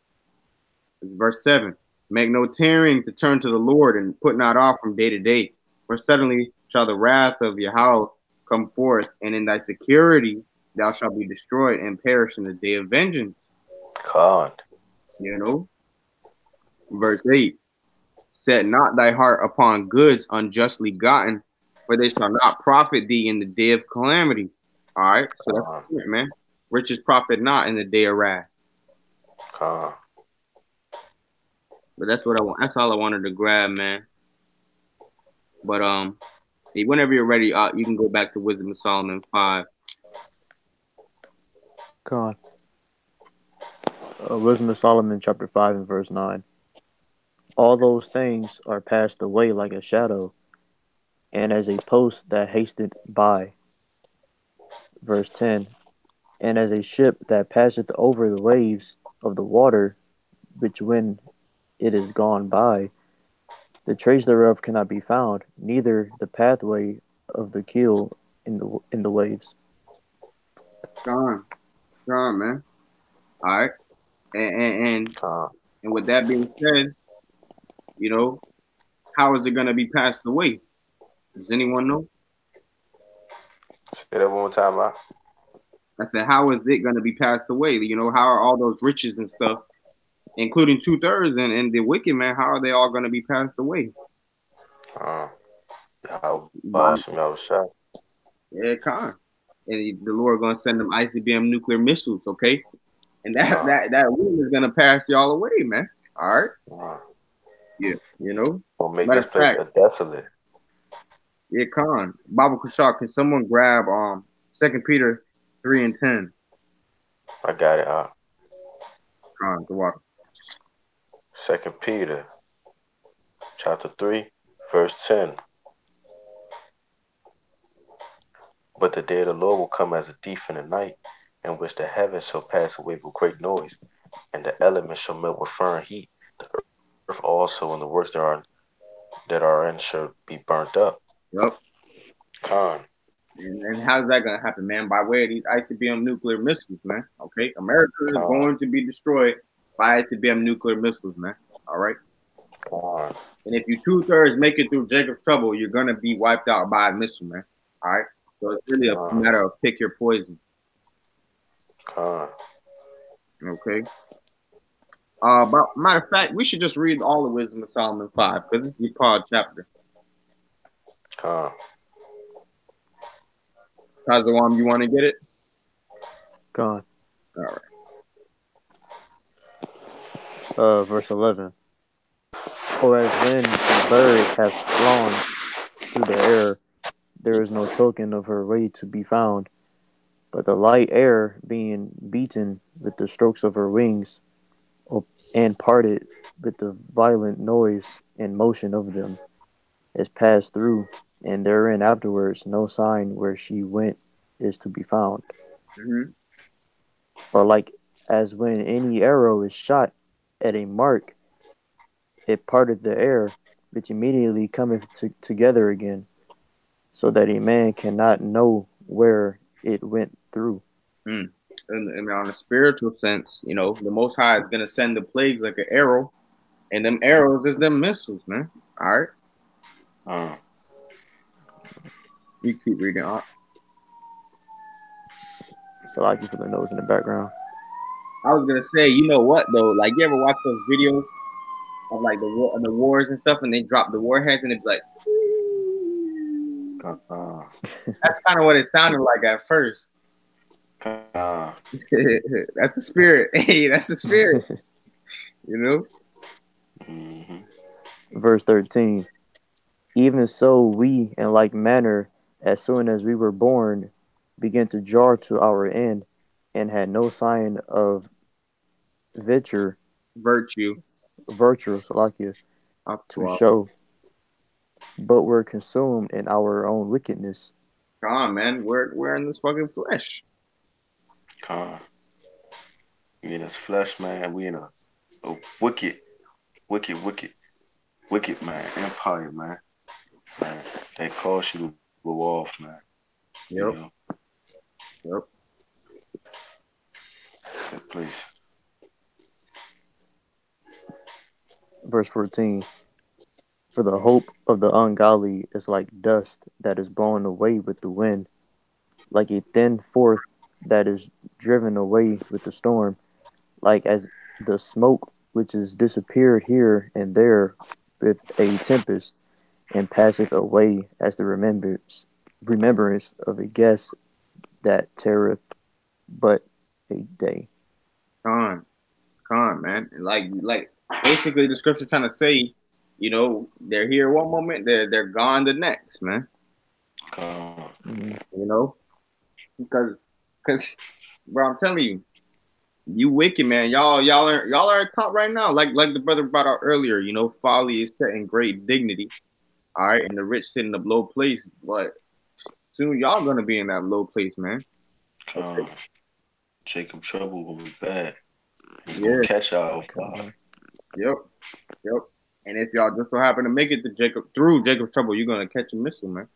Verse 7, "Make no tarrying to turn to the Lord, and put not off from day to day. For suddenly shall the wrath of Yahweh come forth, and in thy security thou shalt be destroyed and perish in the day of vengeance." You know? Verse 8, "Set not thy heart upon goods unjustly gotten, for they shall not profit thee in the day of calamity." All right? So that's it, man. "Riches profit not in the day of wrath." But that's what I want. That's all I wanted to grab, man. But whenever you're ready, you can go back to Wisdom of Solomon 5. God. Wisdom of Solomon chapter 5 and verse 9. "All those things are passed away like a shadow, and as a post that hasteth by." Verse 10. "And as a ship that passeth over the waves of the water, which when it is gone by, The trace thereof cannot be found, neither the pathway of the keel in the waves. Gone, gone, man. All right, and and and, Con. and with that being said, you know, how is it gonna be passed away? Does anyone know? Say that one more time, man. I said, how is it gonna be passed away? You know, how are all those riches and stuff, including 2/3 and the wicked man, how are they all gonna be passed away? How By, Bashim Rawchaa. yeah, Khan. And the Lord gonna send them ICBM nuclear missiles, okay? And that Con. that wind is gonna pass y'all away, man. All right. Con. Yeah, you know. Gonna make Matter this of place fact, a desolate. yeah, Khan. Baba Kushak, can someone grab 2 Peter 3:10? I got it. Khan, the water. 2 Peter chapter 3, verse 10. But the day of the Lord will come as a thief in the night, in which the heavens shall pass away with great noise, and the elements shall melt with fire and heat. The earth also and the works that are in shall be burnt up. Yep. Con. And how's that gonna happen, man? By way of these ICBM nuclear missiles, man. Okay, America is Con. going to be destroyed by ICBM nuclear missiles, man. All right. Con. And if you 2/3 make it through Jacob's trouble, you're gonna be wiped out by a missile, man. All right. So it's really a Con. matter of pick your poison. Con. Okay. But matter of fact, we should just read all the Wisdom of Solomon 5 because this is the pod chapter. Con. Tazawam, you want to get it? Gone. All right. Verse 11. For as when a bird hath flown through the air, there is no token of her way to be found, but the light air being beaten with the strokes of her wings, and parted with the violent noise and motion of them, is passed through, and therein afterwards no sign where she went is to be found. Mm-hmm. Or like as when any arrow is shot at a mark, it parted the air, which immediately cometh together again, so that a man cannot know where it went through. And on a spiritual sense, you know, the Most High is gonna send the plagues like an arrow, and them arrows is them missiles, man. All right. You keep reading on. So I can feel the nose in the background. I was gonna say, you know what though? Like, you ever watch those videos of like the wars and stuff, and they drop the warheads, and it's like, that's kind of what it sounded like at first. That's the spirit. Hey, that's the spirit. You know. Mm-hmm. Verse 13. Even so we, in like manner, as soon as we were born, began to draw to our end, and had no sign of virtue, Salakia, to show, but were consumed in our own wickedness. Come on, man. We're in this fucking flesh. Come on. We in this flesh, man. We in a wicked man, empire, man. Man, they cause you to go off, man. Yep. You know? Yep. That place. Verse 14. For the hope of the ungodly is like dust that is blown away with the wind, like a thin forth that is driven away with the storm, like as the smoke which is disappeared here and there with a tempest, and passeth away as the remembrance of a guest that tarrieth but a day. Come on, man. Like basically the scripture trying to say, you know, they're here one moment, they're gone the next, man. Mm-hmm. You know, because bro, I'm telling you, you wicked, man. Y'all are at top right now. Like the brother brought out earlier, you know, folly is set in great dignity. All right, and the rich sit in the low place, but soon y'all gonna be in that low place, man. Jacob trouble will be bad. He's Yeah. gonna catch y'all. Yep. And if y'all just so happen to make it to Jacob through Jacob's trouble, you're gonna catch a missile, man.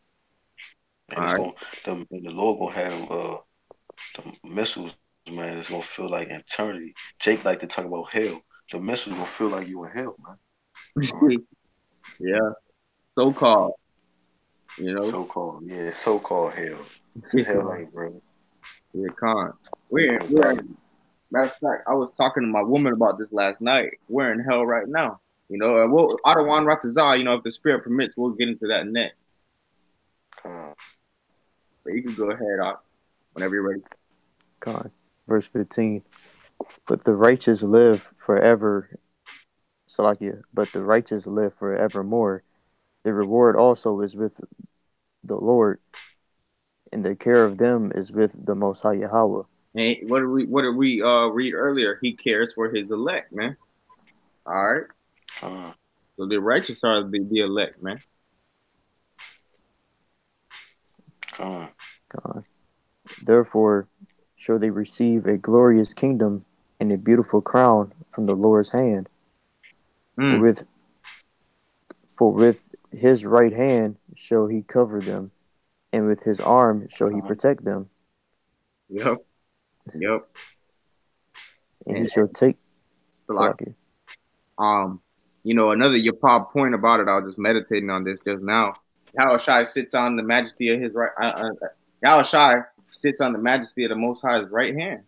And All it's right. gonna the Lord gonna have the missiles, man. It's gonna feel like eternity. Jake like to talk about hell. The missiles gonna feel like you in hell, man. All right. Yeah, so called. You know. So called, yeah, so called hell. Hell ain't real. Yeah, con. Speaking of We're God, in, matter of fact, I was talking to my woman about this last night. We're in hell right now. You know, I don't want Ratazar, you know, if the spirit permits, we'll get into that next. uh, But you can go ahead, whenever you're ready. God. Verse 15. But the righteous live forever. Salakia. But the righteous live forevermore. The reward also is with the Lord, and the care of them is with the Most High Yahweh. And what did we read earlier? He cares for his elect, man. All right. uh, So the righteous are the elect, man. uh, God. Therefore shall they receive a glorious kingdom and a beautiful crown from the Lord's hand. For Mm. with for with his right hand shall he cover them, and with his arm shall he protect them, Yep. Yep. and he And shall take so like Salakia. you know, another your pop point about it, I was just meditating on this just now. Yahushai sits on the majesty of his right. Yahushai sits on the majesty of the Most High's right hand.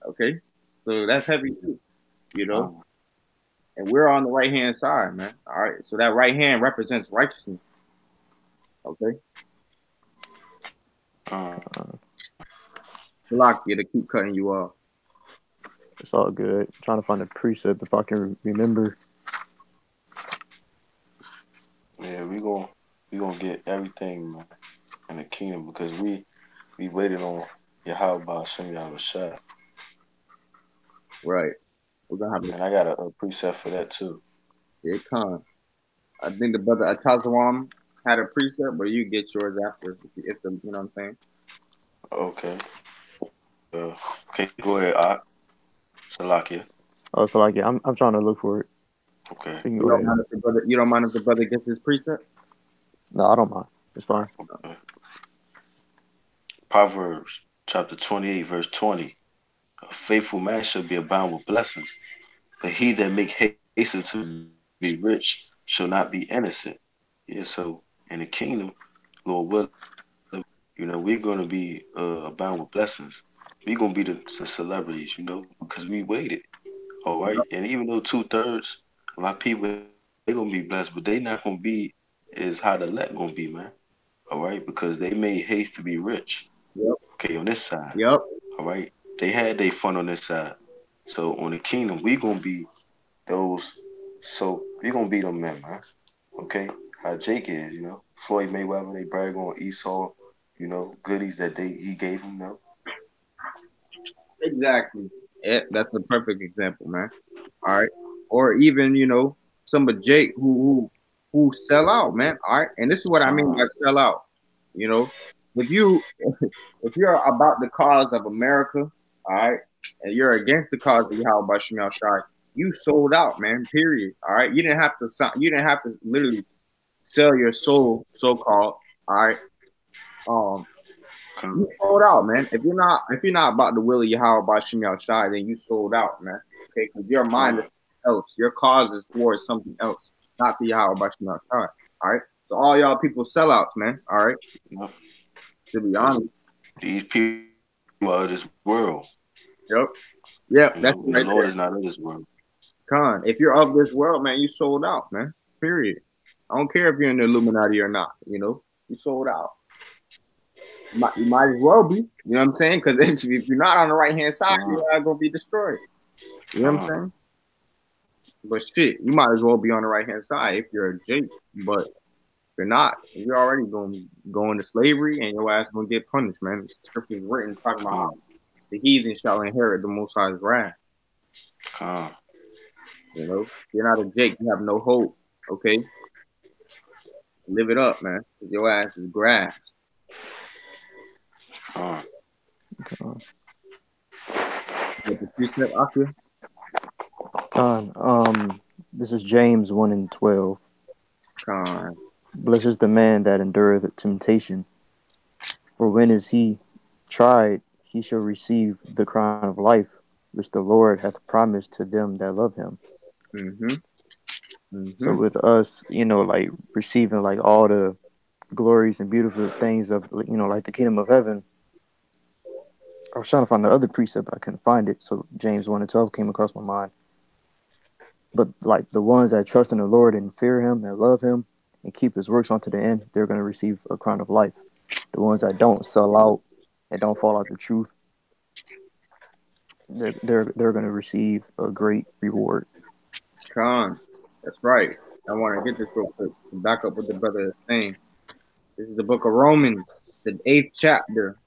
Okay, so that's heavy too, you uh, know. And we're on the right hand side, man. All right, so that right hand represents righteousness. Okay, uh, Shalakia to keep cutting you off. It's all good. I'm trying to find a precept if I can remember. yeah, we gonna get everything, man, in the kingdom because we waited on Yahweh Shem Yahushua. Right, we're gonna have And I got a precept for that too. it come. I think the brother Atazawam had a precept, but you get yours after if the you know what I'm saying. Okay. Okay, go ahead, Ak. Salakia. Oh, Salakia, I'm trying to look for it. Okay. So you can You go don't ahead. mind if the brother. You don't mind if the brother gets his precept. No, I don't mind. It's fine. Okay. Proverbs chapter 28, verse 20. A faithful man shall be abound with blessings, but he that make hasten to be rich shall not be innocent. Yeah, so in the kingdom, Lord willing, we're gonna be abound with blessings. We're gonna be the celebrities, because we waited. All right. And even though 2/3 of our people they gonna be blessed, but they not gonna be is how the elect gonna be, man. All right, because they made haste to be rich. Yep. Okay, on this side. Yep. All right. They had their fun on this side. So on the kingdom, we gonna be those. So we gonna be them men, man. Okay. How Jake is, Floyd Mayweather, they brag on Esau, goodies that he gave him, Exactly. Yeah, that's the perfect example, man. All right. Or even, you know, some of Jake who sell out, man. All right. And this is what I mean by sell out. You know, if you if you're about the cause of America, all right, and you're against the cause of Yahweh by Shemal Shai, you sold out, man. Period. All right. You didn't have to literally sell your soul, so called. All right. Um, you sold out, man. If you're not about the will of Yahweh by Shemal Shai, then you sold out, man. Okay, because your mind is else. Your cause is towards something else, not to Yahweh by Shemal Shai. All right. So all y'all people sellouts, man. All right. To be honest. These people are of this world. Yep. Yep. That's The right Lord there. is not of this world. Con. If you're of this world, man, you sold out, man. Period. I don't care if you're in the Illuminati or not. You know, you sold out. You might as well be. You know what I'm saying? Because if you're not on the right hand side, you're not gonna be destroyed. You know what I'm saying? But shit, you might as well be on the right hand side if you're a Jake. But if you're not, you're already going to go into slavery and your ass gonna get punished, man. The scripture is written talking about how the heathen shall inherit the Most High's wrath. You know, if you're not a Jake, you have no hope. Okay, live it up, man. Your ass is grass. Okay. With the precept, Akira? Con, This is James 1 and 12. Con. Blessed is the man that endureth temptation, for when is he tried, he shall receive the crown of life, which the Lord hath promised to them that love him. Mm-hmm. So Mm-hmm. with us, like receiving like all the glories and beautiful things of, like the kingdom of heaven. I was trying to find the other precept, but I couldn't find it. So James 1 and 12 came across my mind. But like the ones that trust in the Lord and fear him and love him and keep his works unto the end, they're going to receive a crown of life. The ones that don't sell out and don't fall out the truth, they're going to receive a great reward. Con. That's right. I want to get this real quick to back up what the brother is saying. This is the book of Romans, the 8th chapter.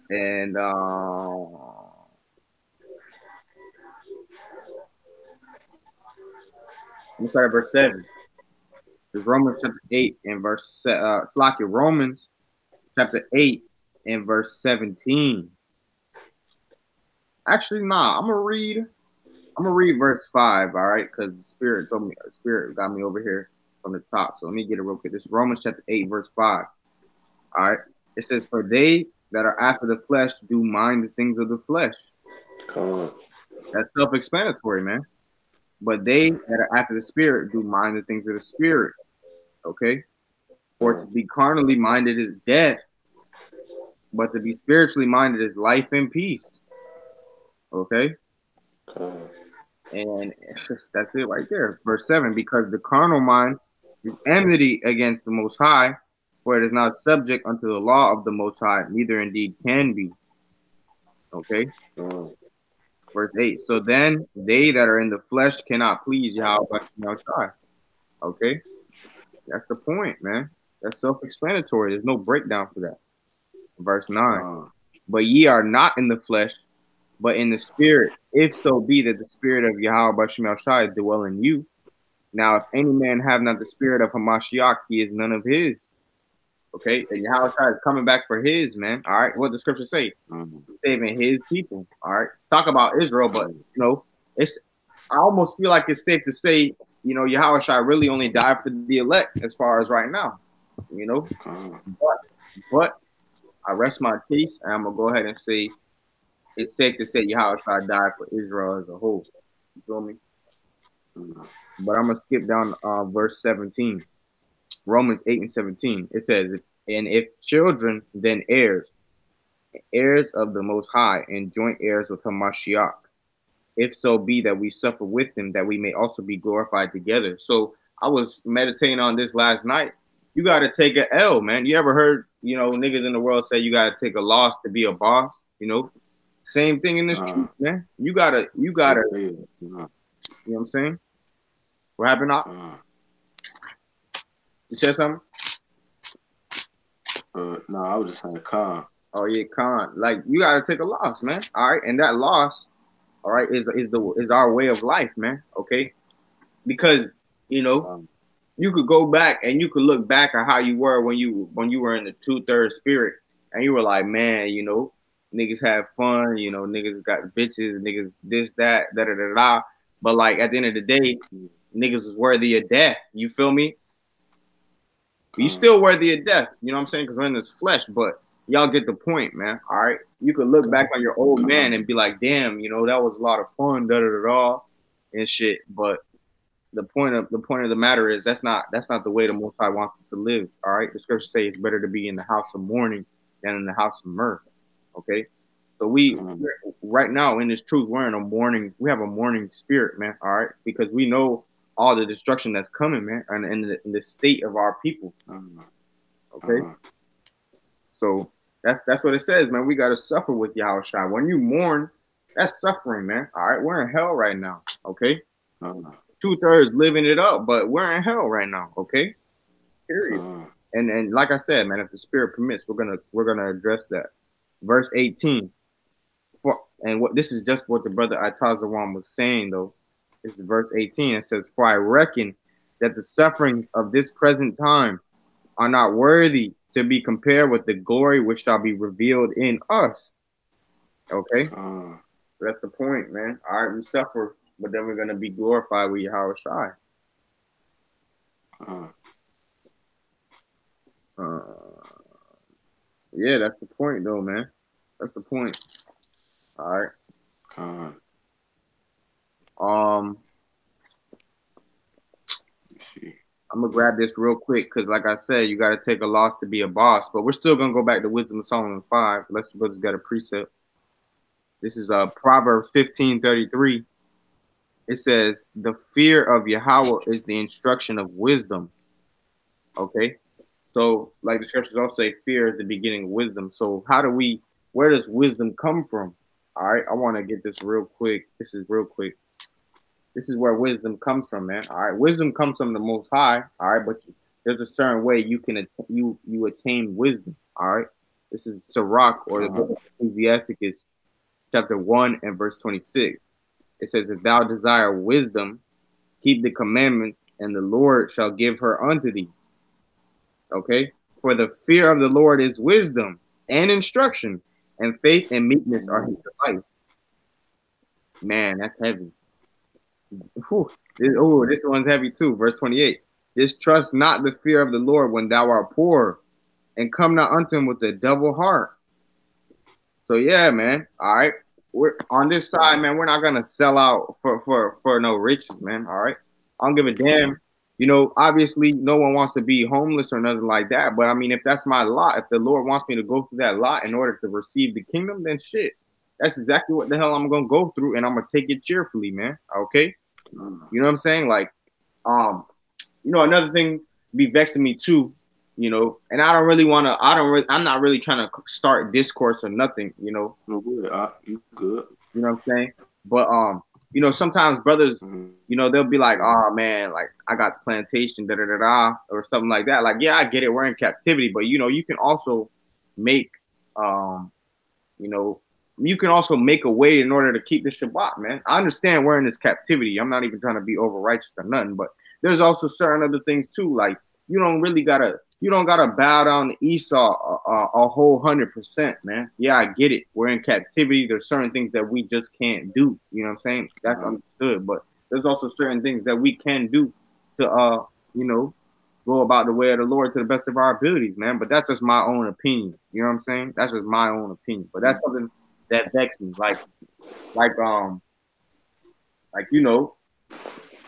And let me start at verse 7. It's Romans chapter 8 and verse Romans chapter 8 and verse 17. Actually, nah, I'm gonna read verse 5, all right, because the spirit got me over here from the top. So let me get it real quick. This is Romans chapter 8, verse 5. All right. It says, for they that are after the flesh do mind the things of the flesh. That's self-explanatory, man. But they that are after the spirit do mind the things of the spirit. Okay. For to be carnally minded is death, but to be spiritually minded is life and peace. Okay. And that's it right there. Verse 7, because the carnal mind is enmity against the Most High, for it is not subject unto the law of the Most High, neither indeed can be. Okay. Verse 8, so then they that are in the flesh cannot please Yahweh. Okay. That's the point, man. That's self-explanatory. There's no breakdown for that. Verse 9, but ye are not in the flesh, but in the spirit, if so be that the spirit of Yahweh dwell in you. Now, if any man have not the spirit of Hamashiach, he is none of his. Okay, and Yahweh is coming back for his, man. All right, what the scripture say? Saving his people. All right, talk about Israel, but it's. I almost feel like it's safe to say, Yahweh really only died for the elect as far as right now. But I rest my case, and I'm gonna go ahead and say it's safe to say Yahweh died for Israel as a whole. You feel me? But I'm gonna skip down verse 17. Romans 8 and 17. It says, and if children, then heirs, heirs of the Most High, and joint heirs with Hamashiach, if so be that we suffer with him, that we may also be glorified together. So I was meditating on this last night. You got to take an L, man. You ever heard, niggas in the world say you got to take a loss to be a boss? Same thing in this truth, man. You gotta, you know what I'm saying? What happened now? You said something? No, I was just saying con. Oh yeah, con. Like you gotta take a loss, man. All right, and that loss, all right, is our way of life, man. Okay, because you could go back and you could look back at how you were when you were in the 2/3 spirit, and you were like, man, niggas have fun, niggas got bitches, niggas this that da da da da. But like at the end of the day, niggas was worthy of death. You feel me? You still worthy of death. You know what I'm saying? Because we're in this flesh, but y'all get the point, man. All right. You could look back on your old man and be like, damn, that was a lot of fun, da da da da, and shit. But the point of the matter is that's not the way the Most High wants us to live. All right. The scriptures say it's better to be in the house of mourning than in the house of mirth. Okay. So we're right now in this truth, we're in a mourning. We have a mourning spirit, man. All right, because we know all the destruction that's coming, man, and in the state of our people. Okay, so that's what it says, man. We got to suffer with Yahushua. When you mourn, that's suffering, man. All right, we're in hell right now. Okay, 2/3 living it up, but we're in hell right now. Okay, period. And like I said, man, if the spirit permits, we're gonna address that. Verse 18. And this is just what the brother Atazawan was saying, though. This is verse 18. It says, for I reckon that the sufferings of this present time are not worthy to be compared with the glory which shall be revealed in us. Okay? So that's the point, man. All right, we suffer but then we're gonna be glorified with Ha Rawchaa. Yeah, that's the point, though, man. That's the point. All right. I'm gonna grab this real quick because, like I said, you got to take a loss to be a boss. But we're still gonna go back to Wisdom of Solomon 5. Let's brothers got a precept. This is Proverbs 15:33. It says, "The fear of Yahweh is the instruction of wisdom." Okay, so like the scriptures also say, fear is the beginning of wisdom. So where does wisdom come from? All right, I want to get this real quick. This is real quick. This is where wisdom comes from, man. All right, wisdom comes from the Most High. All right, but there's a certain way you can you attain wisdom. All right, this is Sirach, or the book of Ecclesiasticus, chapter 1 and verse 26. It says, "If thou desire wisdom, keep the commandments, and the Lord shall give her unto thee." Okay, for the fear of the Lord is wisdom and instruction, and faith and meekness are his delight. Man, that's heavy. This one's heavy too. Verse 28. Distrust not the fear of the Lord when thou art poor, and come not unto him with a double heart. So yeah, man. All right. We're on this side, man. We're not gonna sell out for no riches, man. All right. I don't give a damn. You know, obviously no one wants to be homeless or nothing like that. But I mean, if that's my lot, if the Lord wants me to go through that lot in order to receive the kingdom, then shit. That's exactly what the hell I'm gonna go through, and I'm gonna take it cheerfully, man. Okay. You know what I'm saying? Like, another thing be vexing me too, and I'm not really trying to start discourse or nothing, No good. You good. You know what I'm saying? But sometimes brothers, they'll be like, "Oh man, like I got the plantation, da da da da," or something like that. Like, yeah, I get it, we're in captivity, but you can also make, you can also make a way in order to keep the Shabbat, man. I understand we're in this captivity. I'm not even trying to be over righteous or nothing, but there's also certain other things too. Like you don't gotta bow down to Esau a whole 100%, man. Yeah, I get it. We're in captivity. There's certain things that we just can't do. You know what I'm saying? That's understood. But there's also certain things that we can do to go about the way of the Lord to the best of our abilities, man. But that's just my own opinion. You know what I'm saying? That's just my own opinion. But that's something that vexed me.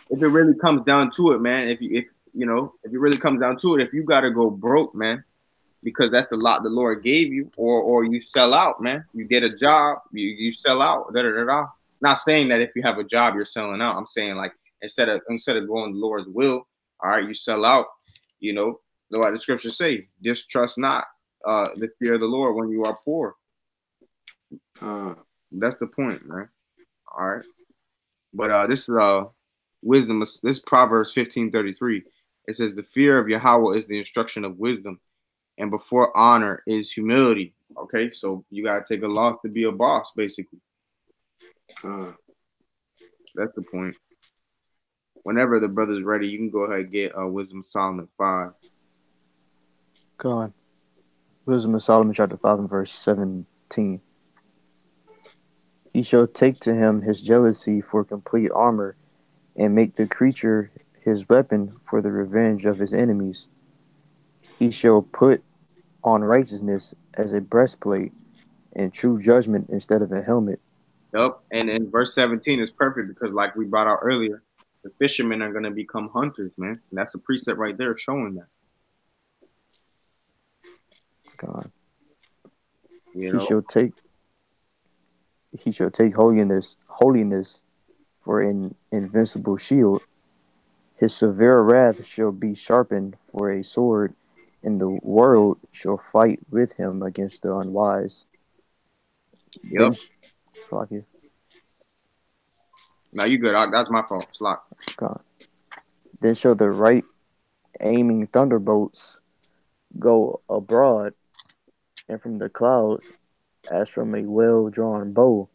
If it really comes down to it, man, if it really comes down to it, if you gotta go broke, man, because that's the lot the Lord gave you, or you sell out, man. You get a job, you sell out. Da, da, da, da. Not saying that if you have a job you're selling out. I'm saying like instead of going the Lord's will, all right, you sell out. Like the scriptures say, distrust not the fear of the Lord when you are poor. That's the point, man. All right. But this is wisdom. This Proverbs 15:33. It says, "The fear of Yahweh is the instruction of wisdom, and before honor is humility." Okay, so you gotta take a loss to be a boss, basically. That's the point. Whenever the brother's ready, you can go ahead and get Wisdom of Solomon 5. Go on. Wisdom of Solomon chapter 5 and verse 17. He shall take to him his jealousy for complete armor, and make the creature his weapon for the revenge of his enemies. He shall put on righteousness as a breastplate, and true judgment instead of a helmet. Yep, and in verse 17 is perfect because, like we brought out earlier, the fishermen are going to become hunters, man. And that's a precept right there showing that. God. He shall take holiness for an invincible shield. His severe wrath shall be sharpened for a sword, and the world shall fight with him against the unwise. Yep. Then, no, you good. That's my fault. Slack. God. Then shall the right aiming thunderbolts go abroad, and from the clouds, as from a well-drawn bow,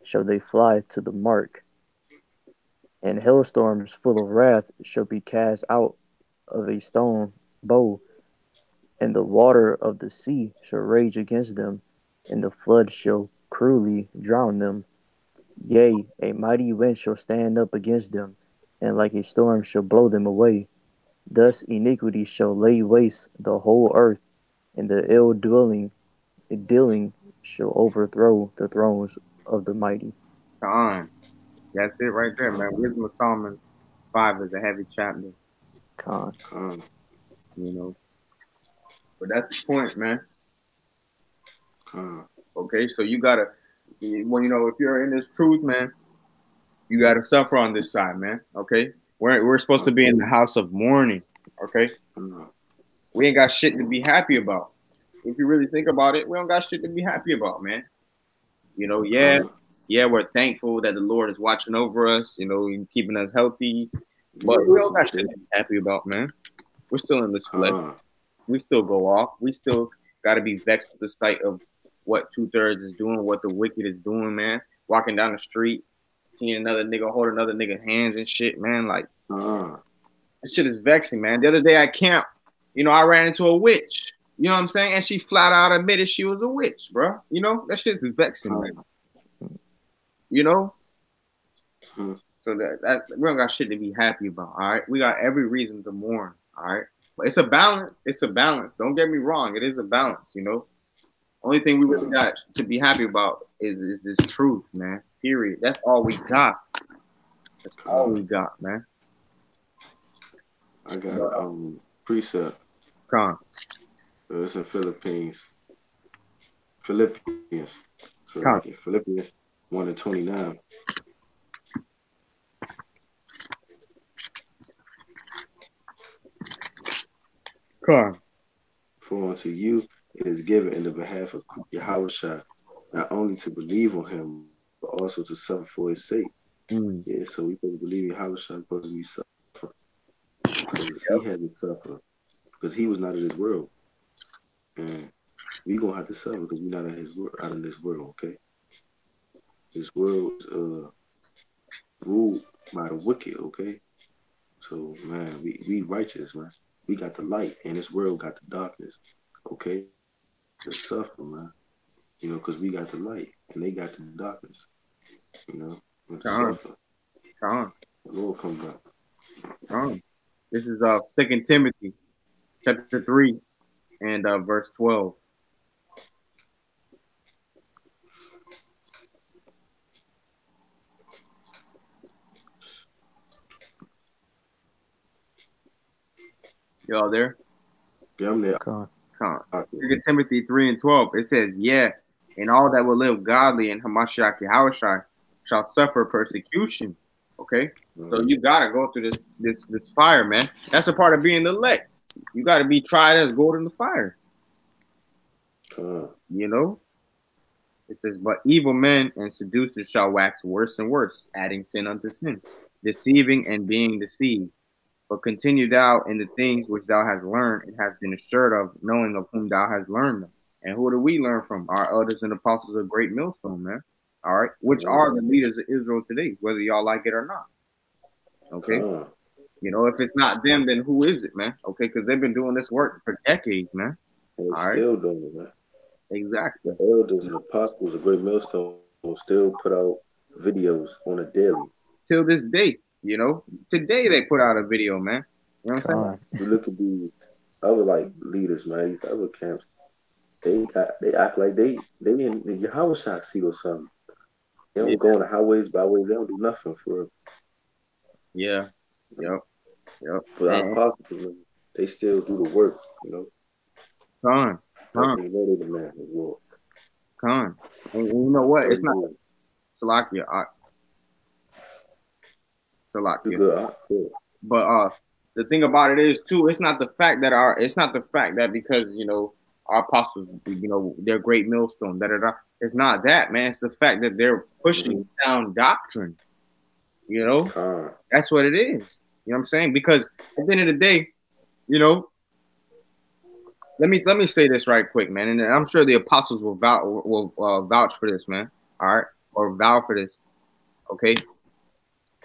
shall they fly to the mark. And hailstorms full of wrath shall be cast out of a stone bow, and the water of the sea shall rage against them, and the flood shall cruelly drown them. Yea, a mighty wind shall stand up against them, and like a storm shall blow them away. Thus iniquity shall lay waste the whole earth, and the ill dealing shall overthrow the thrones of the mighty. Con. That's it right there, man. Wisdom of Solomon 5 is a heavy chapter, Con. you know. But that's the point, man. Okay, so you gotta, when you know, if you're in this truth, man, you gotta suffer on this side, man. Okay, we're supposed to be in the house of mourning. Okay, we ain't got shit to be happy about. If you really think about it, we don't got shit to be happy about, man. You know, yeah, we're thankful that the Lord is watching over us, you know, and keeping us healthy, but we don't got shit to be happy about, man. We're still in this flesh. We still go off. We still got to be vexed with the sight of what 2/3 is doing, what the wicked is doing, man. Walking down the street, seeing another nigga hold another nigga's hands and shit, man. Like, this shit is vexing, man. The other day at camp, you know, I ran into a witch. You know what I'm saying? And she flat out admitted she was a witch, bro. You know, that shit is vexing, man. You know? So that we don't got shit to be happy about, all right? We got every reason to mourn, all right? But it's a balance. It's a balance. Don't get me wrong. It is a balance, you know? Only thing we really got to be happy about is this truth, man. Period. That's all we got. That's all we got, man. I got precept. Con. It's in Philippians. So Philippians 1:29. Con. For unto you it is given in the behalf of Ha Rawchaa, not only to believe on him, but also to suffer for his sake. Yeah, so we supposed to believe in Ha Rawchaa, supposed to be suffer. Because he had to suffer. Because he was not in this world. And we gonna have to suffer because we're not out of this world, okay? This world is ruled by the wicked, okay? So man, we righteous, man. We got the light, and this world got the darkness, okay? To suffer, man. You know, because we got the light, and they got the darkness. You know, suffer. The Lord come back. This is 2 Timothy chapter 3 and verse 12. Y'all there? Yeah, I'm there. Con. 2 Timothy 3 and 12. It says, yeah, and all that will live godly in Hamashiach Yahushua shall suffer persecution. Okay? So you gotta go through this fire, man. That's a part of being the elect. You gotta be tried as gold in the fire. You know? It says, but evil men and seducers shall wax worse and worse, adding sin unto sin, deceiving and being deceived. But continue thou in the things which thou hast learned and hast been assured of, knowing of whom thou hast learned them. And who do we learn from? Our elders and apostles of great millstone, man. All right? Which are the leaders of Israel today, whether y'all like it or not. Okay? You know, if it's not them, then who is it, man? Okay? Because they've been doing this work for decades, man. All right? Still doing it, man. Exactly. The elders and apostles of great millstone will still put out videos on a daily. Till this day. You know, today they put out a video, man. You know what I'm saying? You look at these other like leaders, man. These other camps, they act like they in the Yahushua seat or something. They don't go on the highways, byways. They don't do nothing for real. Yeah. Yep. But our apostles, they still do the work. You know. Con. They know they're the man as well. Con. And you know what? It's not Salakia. But the thing about it is too, it's not the fact that because you know our apostles, you know, they're great millstone, it's not that, man. It's the fact that they're pushing sound doctrine. You know, that's what it is. You know what I'm saying? Because at the end of the day, you know, let me say this right quick, man, and I'm sure the apostles will vouch for this, man. All right, or vow for this. Okay.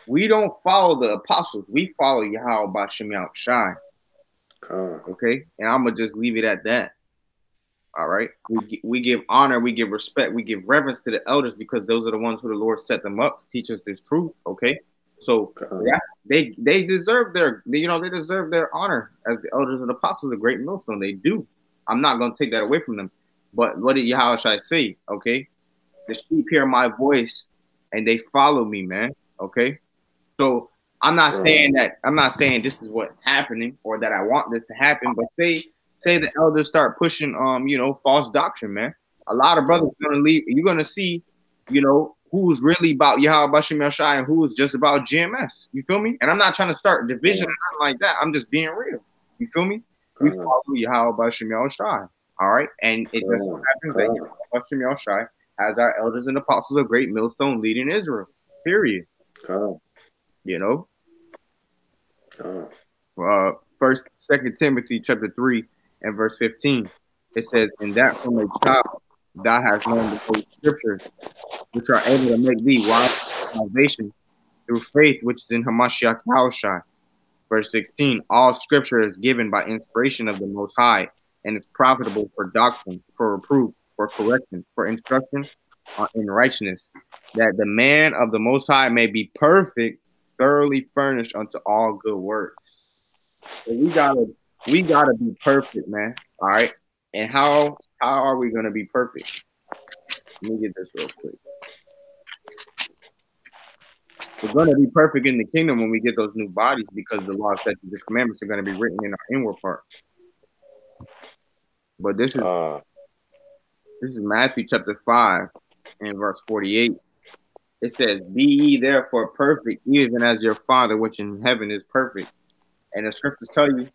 We don't follow the apostles. We follow Yahweh B'Shem Yahushai. Okay? And I'm going to just leave it at that. All right. We give honor, we give respect, we give reverence to the elders because those are the ones who the Lord set them up to teach us this truth. Okay. So yeah, they deserve their they deserve their honor as the elders and apostles of Great Millstone. They do. I'm not gonna take that away from them. But what did Yahweh Shai say? Okay. The sheep hear my voice and they follow me, man. Okay. So I'm not saying this is what's happening or that I want this to happen, but say the elders start pushing false doctrine, man. A lot of brothers are gonna leave. You're gonna see, who's really about Yahweh Bashim Yashai and who's just about GMS. You feel me? And I'm not trying to start division or nothing like that. I'm just being real. You feel me? We follow Yahweh Bashim Yashai. All right. And it just so happens that Yahweh Bashim Yashai has our elders and apostles of Great Millstone leading Israel. Period. Second Timothy chapter 3 and verse 15. It says, "In that from a child thou hast known the Holy Scriptures, which are able to make thee wise for salvation through faith which is in Hamashiach Rawchaa." Verse 16, "All Scripture is given by inspiration of the Most High, and is profitable for doctrine, for reproof, for correction, for instruction in righteousness, that the man of the Most High may be perfect, thoroughly furnished unto all good works." So we gotta be perfect, man. All right. And how are we gonna be perfect? Let me get this real quick. We're gonna be perfect in the kingdom when we get those new bodies because the law, statutes, and commandments are gonna be written in our inward part. But this is Matthew chapter 5 and verse 48. It says, "Be ye therefore perfect, even as your Father which in heaven is perfect." And the scriptures tell you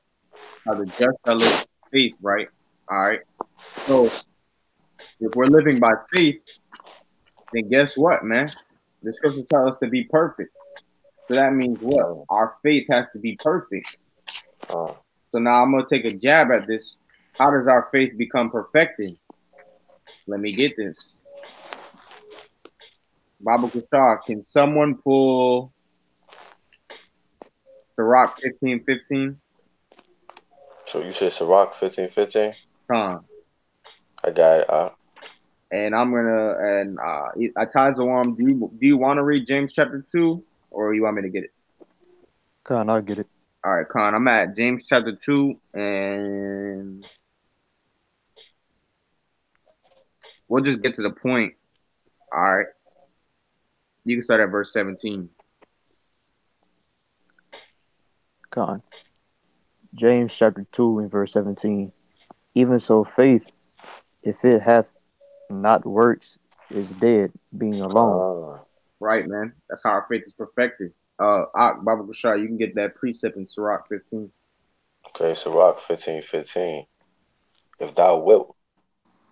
how the just shall live by faith, right? All right. So if we're living by faith, then guess what, man? The scriptures tell us to be perfect. So that means what? Our faith has to be perfect. So now I'm gonna take a jab at this. How does our faith become perfected? Let me get this. Baba Kushar, can someone pull Sirach 15:15? So you said Sirach 15:15? Con. I got it. And I'm gonna Atazawam, do you want to read James chapter 2 or you want me to get it? Con, I'll get it. All right, Con. I'm at James chapter 2 and we'll just get to the point. All right. You can start at verse 17. Con. James chapter 2 and verse 17. "Even so faith, if it hath not works, is dead, being alone." Right, man. That's how our faith is perfected. Baba Kushar, you can get that precept in Sirach 15. Okay, Sirach 15:15. "If thou wilt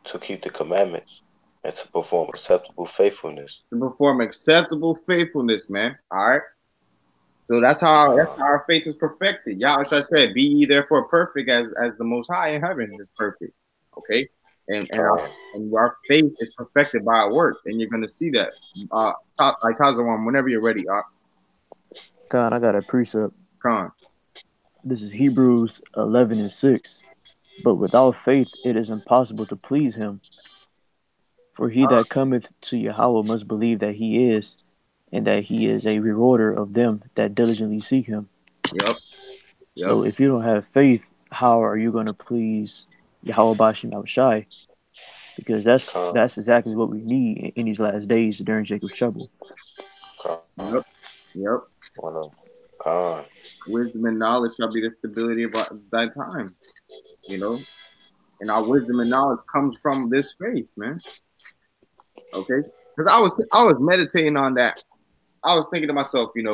to keep the commandments and to perform acceptable faithfulness." To perform acceptable faithfulness, man. All right. So that's how our faith is perfected. Yahweh said, "Be ye therefore perfect as the Most High in heaven is perfect." Okay. And our faith is perfected by our works, and you're gonna see that. Like Kazawam, whenever you're ready. Con, I got a precept. Con. This is Hebrews 11 and 6. "But without faith it is impossible to please him. For he that cometh to Yahweh must believe that he is, and that he is a rewarder of them that diligently seek him." Yep. So if you don't have faith, how are you going to please Yahweh Bashim Yahweh? Because that's exactly what we need in these last days during Jacob's trouble. Yep. Wisdom and knowledge shall be the stability of thy time. And our wisdom and knowledge comes from this faith, man. Okay, because I was meditating on that. I was thinking to myself, being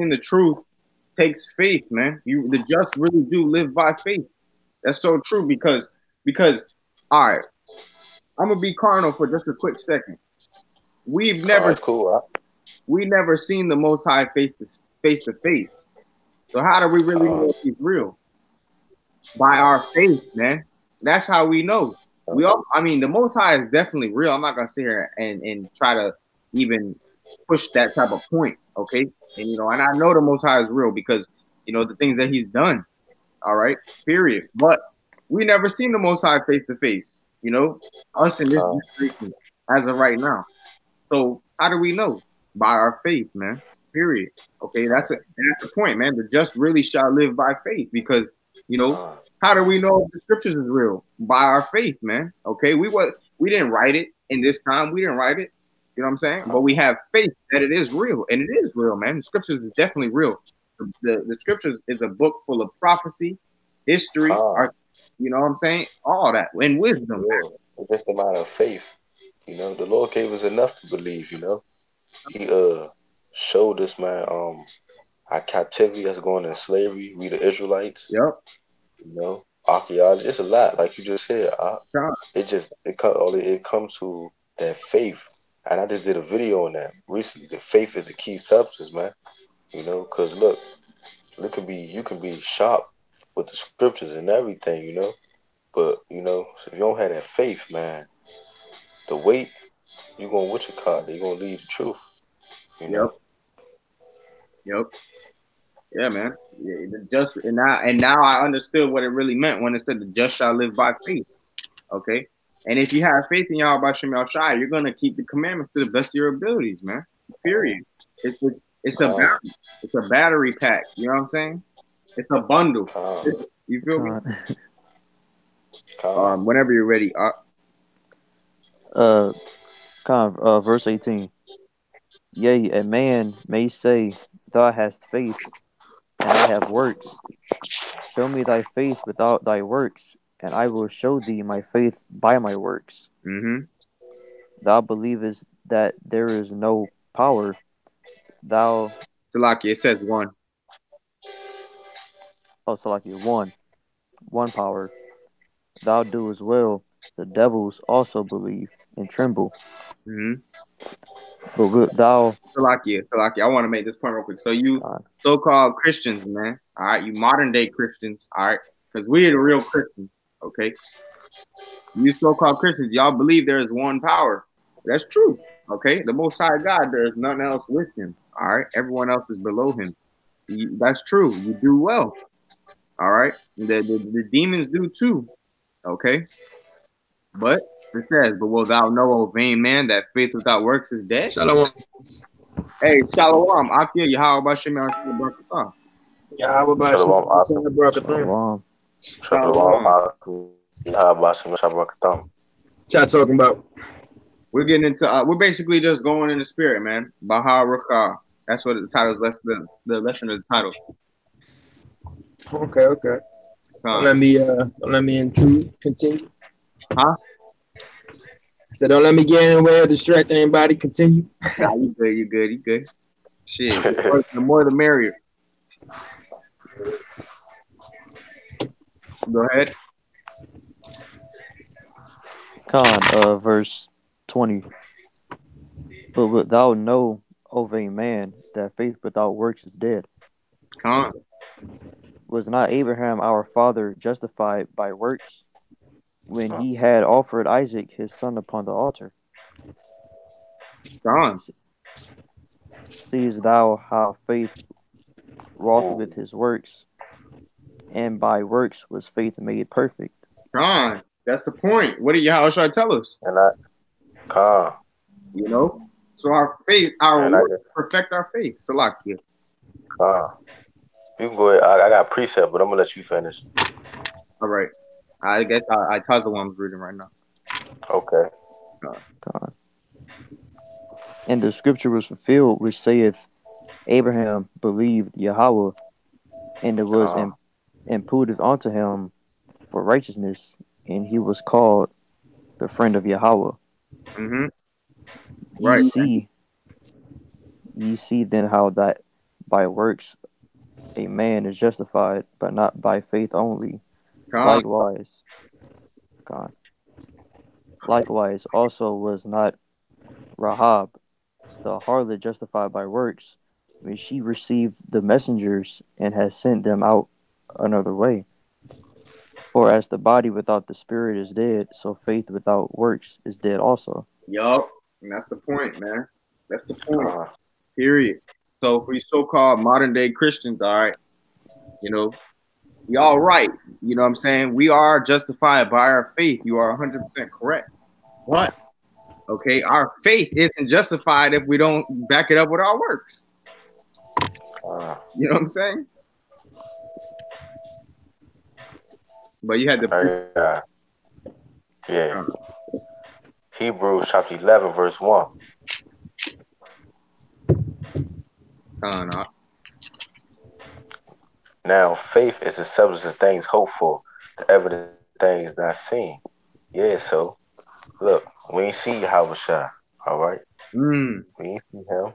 in the truth takes faith, man. The just really do live by faith. That's so true because all right, I'm gonna be carnal for just a quick second. We never seen the Most High face to face. So how do we really know if he's real? By our faith, man. That's how we know. The Most High is definitely real. I'm not gonna sit here and try to even push that type of point, okay? And I know the Most High is real because the things that he's done. All right, period. But we never seen the Most High face to face. You know, us in this generation as of right now. So how do we know? By our faith, man. Period. Okay, that's the point, man. The just really shall live by faith, because you know, how do we know if the scriptures is real? By our faith, man. Okay, we didn't write it in this time. We didn't write it. You know what I'm saying? But we have faith that it is real, and it is real, man. The scriptures is definitely real. The scriptures is a book full of prophecy, history, art, you know what I'm saying? All that, and wisdom. It's just a matter of faith. You know, the Lord gave us enough to believe, you know. He showed us, man, our captivity that's going in slavery, we the Israelites. Yep. You know, archaeology, it's a lot, like you just said. It comes to that faith. And I just did a video on that recently. The faith is the key substance, man. You know, because look, you can be sharp with the scriptures and everything, you know. But, you know, if you don't have that faith, man, the weight, you're going to you're going to lead the truth. You know? Yep. Yeah, man. Yeah, and now I understood what it really meant when it said the just shall live by faith. Okay. And if you have faith in Yahweh Bashem Yahushua, you're going to keep the commandments to the best of your abilities, man. Period. It's a battery pack. You know what I'm saying? It's a bundle. You feel me? Whenever you're ready. Verse 18. Yea, a man may say, Thou hast faith, and I have works. Show me thy faith without thy works, and I will show thee my faith by my works. Mm-hmm. Thou believest that there is no power. Thou... Salaki, it says one. Oh, Salaki, one power. Thou doest well. The devils also believe and tremble. Mm-hmm. But wilt thou... Salaki, I want to make this point real quick. So you so-called Christians, man, all right, you modern-day Christians, all right, because we're the real Christians, okay? You so-called Christians, y'all believe there is one power. That's true, okay? The Most High God, there is nothing else with him, all right? Everyone else is below him. That's true. You do well, all right? The demons do too, okay? But it says, but wilt thou know, O vain man, that faith without works is dead? Shalom. Hey, Shalom. I feel you. How about Shemar Barakatah? Yahweh Bashem Barakatah. Shalom. Y'all talking about? We're getting into. We're basically just going in the spirit, man. By Ha Rawchaa. That's what the title's lesson. The lesson of the title. Okay. Don't let me intrude. Continue. Huh? So don't let me get in the way of distracting anybody. Continue. Nah, you good. Shit, the more the merrier. Go ahead. Verse 20. But wilt thou know, O vain man, that faith without works is dead? Was not Abraham our father justified by works, when he had offered Isaac his son upon the altar? Seest thou how faith wrought with his works, and by works was faith made perfect? That's the point. What did Yahushua tell us? You know? So our faith, our works perfect our faith. Salakia. You can go ahead. I got precept, but I'm going to let you finish. All right. I guess I tell the one I'm reading right now. Okay. God. And the scripture was fulfilled, which saith, Abraham believed Yahweh, and it was imputed unto him for righteousness, and he was called the friend of Yahweh. Mm-hmm. Right. Ye see then how that by works a man is justified, but not by faith only. Likewise, also was not Rahab, the harlot, justified by works, when she received the messengers and has sent them out another way. For as the body without the spirit is dead, so faith without works is dead also. Yup, and that's the point, man. That's the point. Period. So for you so-called modern day Christians, all right, you know, We all right. You know what I'm saying? We are justified by our faith. You are 100% correct. But, okay, our faith isn't justified if we don't back it up with our works. You know what I'm saying? But you had to. Yeah. Hebrews chapter 11, verse 1. Now, faith is the substance of things hoped for, the evidence of things not seen. Yeah, so, look, we ain't see Ha Rawchaa, all right? We ain't see him,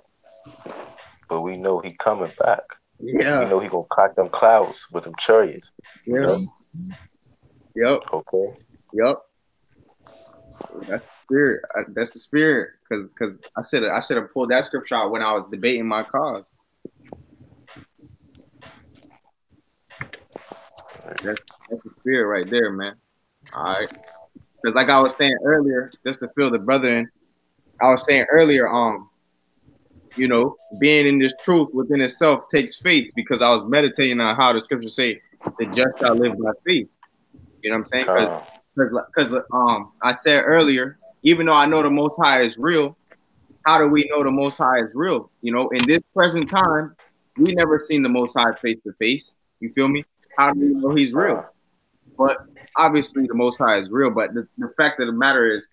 but we know he coming back. Yeah. We know he gonna crack them clouds with them chariots. Yep. Yep. Okay. Yep. That's the spirit. That's the spirit. Because I should have pulled that scripture out when I was debating my cause. That's the spirit right there, man. All right. Because like I was saying earlier, just to fill the brother in, I was saying earlier, you know, being in this truth within itself takes faith, because I was meditating on how the scriptures say the just shall live by faith. You know what I'm saying? Because I said earlier, even though I know the Most High is real, how do we know the Most High is real? You know, in this present time, we never seen the Most High face to face. You feel me? How do we know He's real? But obviously, the Most High is real. But the fact of the matter is,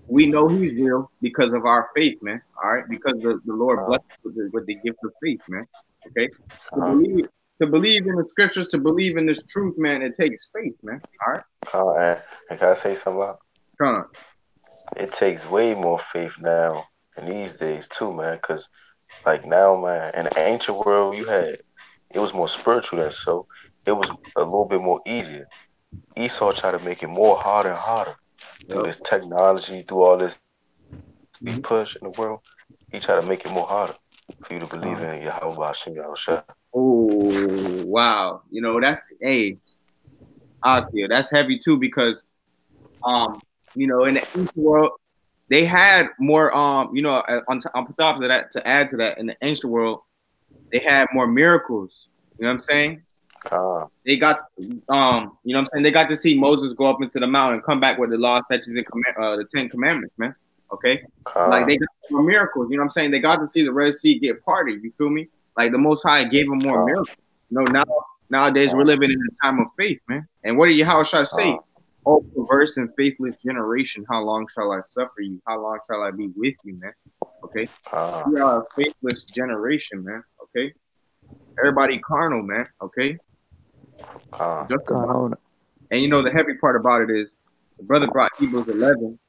we know He's real because of our faith, man. All right, because the Lord blessed us with the gift of faith, man. Okay, to believe in the scriptures, to believe in this truth, man, it takes faith, man. All right. And can I say something? Come on. It takes way more faith now in these days too, man. Because like now, man, in the ancient world, it was more spiritual than so. It was a little bit more easier. Esau tried to make it more harder and harder through this technology, through all this we push in the world. He tried to make it more harder for you to believe in Yahweh Hashem Yahushua. Oh wow! You know that's that's heavy too, because you know, in the ancient world they had more you know, on top of that, to add to that, in the ancient world they had more miracles. You know what I'm saying? They got you know what I'm saying, they got to see Moses go up into the mountain and come back with the law, statutes, and the 10 commandments, man. Okay, like they got more miracles. You know what I'm saying? They got to see the Red Sea get parted. You feel me? Like the Most High gave them more miracles. You know, nowadays we're living in a time of faith, man. And what did Yahushua say? Oh, perverse and faithless generation, how long shall I suffer you? How long shall I be with you, man? Okay, we are a faithless generation, man. Okay, everybody carnal, man. Okay. And you know the heavy part about it is the brother brought Hebrews 11,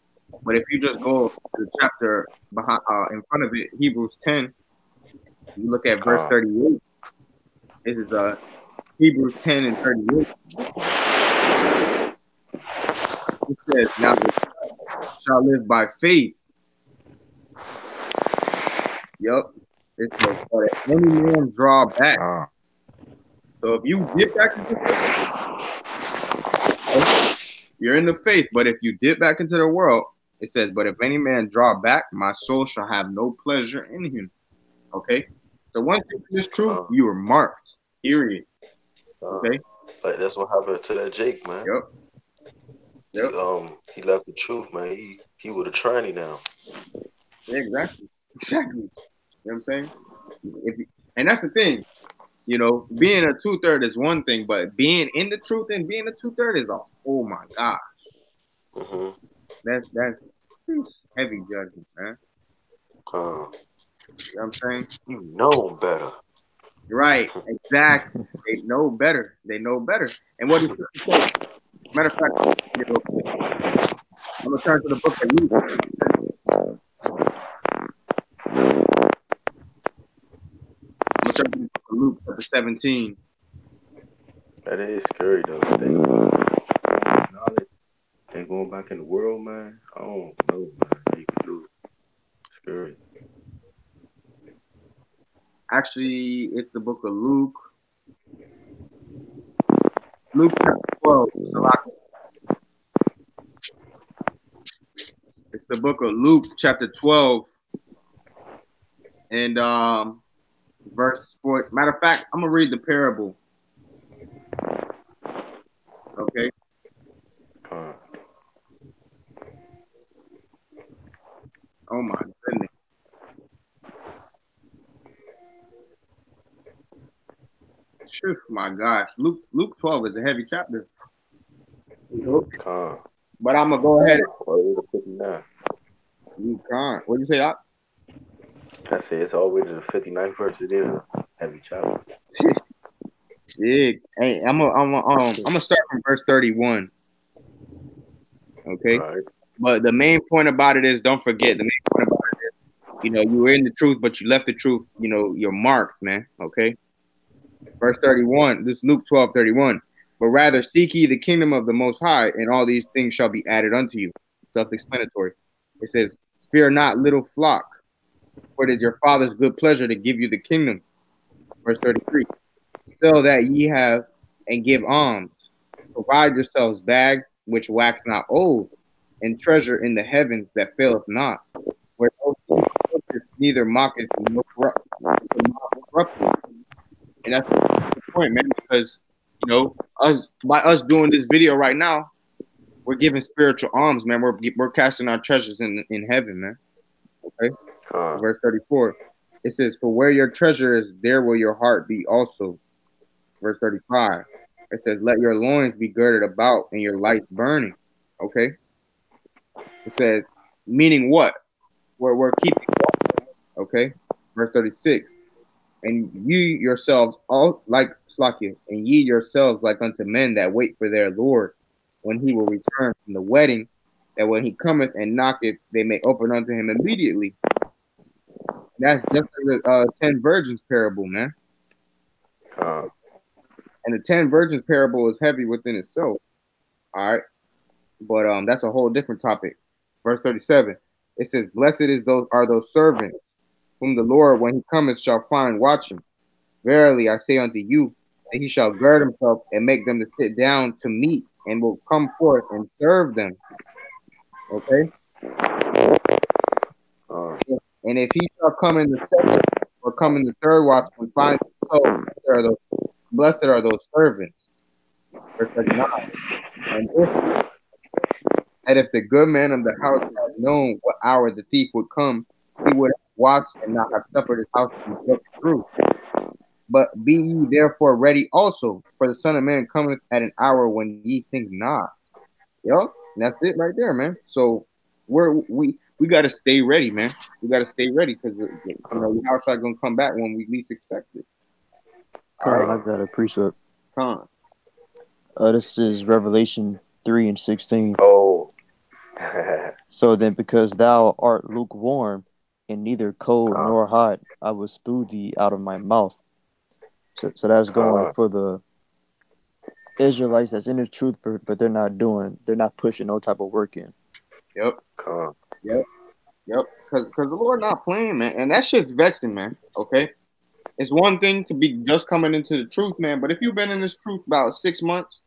but if you just go to the chapter behind, in front of it, Hebrews 10, you look at verse 38. This is Hebrews 10 and 38. It says, "Now the shall live by faith." Yep. It says, "But if any man draw back." So if you dip back into you're in the faith, but if you dip back into the world, it says, "But if any man draw back, my soul shall have no pleasure in him." Okay? So once you do this truth, you are marked. Period. Okay? Like that's what happened to that Jake, man. Yep. He left the truth, man. He would have tranny now. Yeah, exactly. Exactly. You know what I'm saying? And that's the thing. You know, being a 2/3 is one thing, but being in the truth and being a 2/3 is all. Oh my gosh. That's heavy judgment, man. You know what I'm saying? You know better. Right, exactly. They know better. They know better. And what is it? Matter of fact, I'm gonna turn to the book of Luke. Luke chapter 17. That is scary though. They going back in the world, man. I don't know, man. They can do it. Scary. Actually, it's the book of Luke. Luke chapter 12. It's the book of Luke chapter 12. And verse 4. Matter of fact, I'm gonna read the parable. Oh my goodness. Phew, my gosh. Luke 12 is a heavy chapter. Con. But I'm gonna go ahead All the way to 59. and can't. What'd you say? I say it's always the 59th verse. It is a heavy chapter. Yeah. Hey, I'm gonna start from verse 31. Okay. Right. But the main point about it is, don't forget, the main point about it is, you were in the truth, but you left the truth, you're marked, man. Okay. Verse 31, this is Luke 12:31. But rather seek ye the kingdom of the Most High, and all these things shall be added unto you. Self-explanatory. It says, fear not, little flock, for it is your Father's good pleasure to give you the kingdom. Verse 33, sell that ye have and give alms. Provide yourselves bags which wax not old, and treasure in the heavens that faileth not, where no thief taketh, neither mocketh nor corrupteth. And that's the point, man, because us doing this video right now, we're giving spiritual alms, man. We're casting our treasures in heaven, man. Okay. Verse 34. It says, for where your treasure is, there will your heart be also. Verse 35. It says, let your loins be girded about and your lights burning. Okay. It says, meaning what? We're keeping. Okay. Verse 36. And ye yourselves all like Slakia, and ye yourselves like unto men that wait for their Lord when he will return from the wedding, that when he cometh and knocketh, they may open unto him immediately. That's just the 10 virgins parable, man. And the 10 virgins parable is heavy within itself. All right. But that's a whole different topic. Verse 37. It says, blessed are those servants whom the Lord, when he cometh, shall find watching. Verily I say unto you, that he shall gird himself and make them to sit down to meat, and will come forth and serve them. Okay. And if he shall come in the second or come in the third watch and find so, blessed are those servants. Verse 39. And if the good man of the house had known what hour the thief would come, he would have watched and not have suffered his house to be broken through. But be ye therefore ready also, for the Son of Man cometh at an hour when ye think not. Yup, that's it right there, man. So we got to stay ready, man. We got to stay ready because the house is gonna come back when we least expect it. All right, I got a precept. Come This is Revelation 3:16. Oh. So then, because thou art lukewarm and neither cold nor hot, I will spew thee out of my mouth. So that's going for the Israelites that's in the truth, but they're not pushing no type of work in. Yep. Yep. Because the Lord not playing, man, and that shit's vexing, man. Okay. It's one thing to be just coming into the truth, man, but if you've been in this truth about 6 months,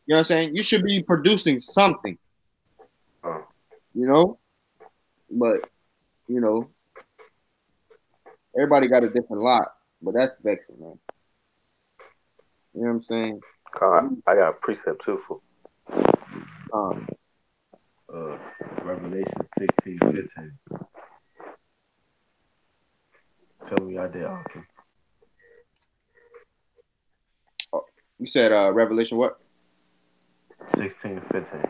you know what I'm saying? You should be producing something. But everybody got a different lot, but that's vexing, man. You know what I'm saying? I got a precept too for Revelation 16:15. Tell me I did, Austin. You said Revelation what? 16:15.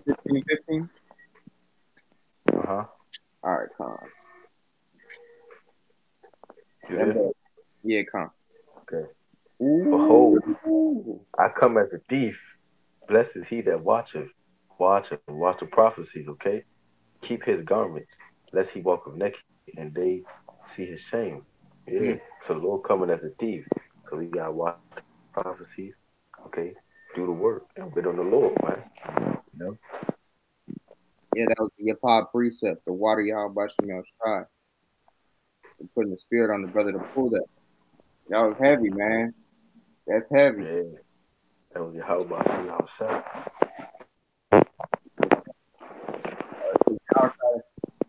16:15? Uh-huh. All right, Con. Yeah, Con. Okay. Ooh. Behold, I come as a thief. Blessed is he that watcheth. Watch the prophecies, okay? Keep his garments, lest he walk of naked, and they see his shame. Yeah. So the Lord coming as a thief. So we gotta watch the prophecies, okay? Do the work and wait on the Lord, man. Yeah, that was your pod precept, the water Yahweh Bashim Shai. Putting the spirit on the brother to pull that. That was heavy, man. That's heavy. Yeah. That was your how about Ha Rawchaa.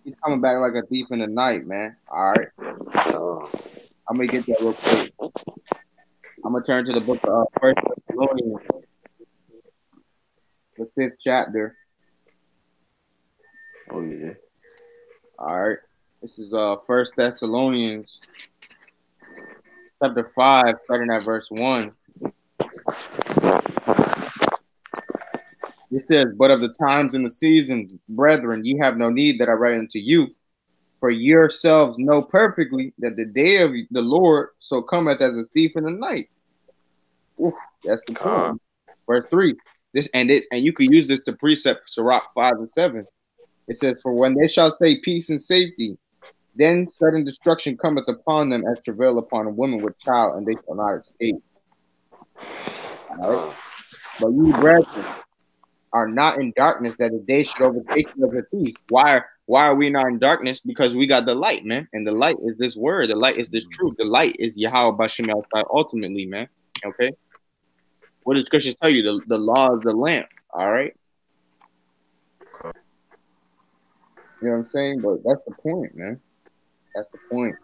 He's coming back like a thief in the night, man. All right. I'm gonna get that real quick. I'm gonna turn to the book of 1 Thessalonians, the 5th chapter. Oh yeah. All right. This is First Thessalonians chapter 5, starting at verse 1. It says, "But of the times and the seasons, brethren, ye have no need that I write unto you. For yourselves know perfectly that the day of the Lord so cometh as a thief in the night." Oof, that's the point. Verse 3. And you could use this to precept Sirach 5 and 7. It says, "For when they shall say peace and safety, then sudden destruction cometh upon them as travail upon a woman with child, and they shall not escape." All right. But you, brethren, are not in darkness, that the day should overtake you as a thief. Why are we not in darkness? Because we got the light, man. And the light is this word. The light is this truth. The light is Yahweh Bashem Yahweh ultimately, man. Okay. What does scriptures tell you? The law is the lamp. All right. You know what I'm saying? But that's the point, man. That's the point.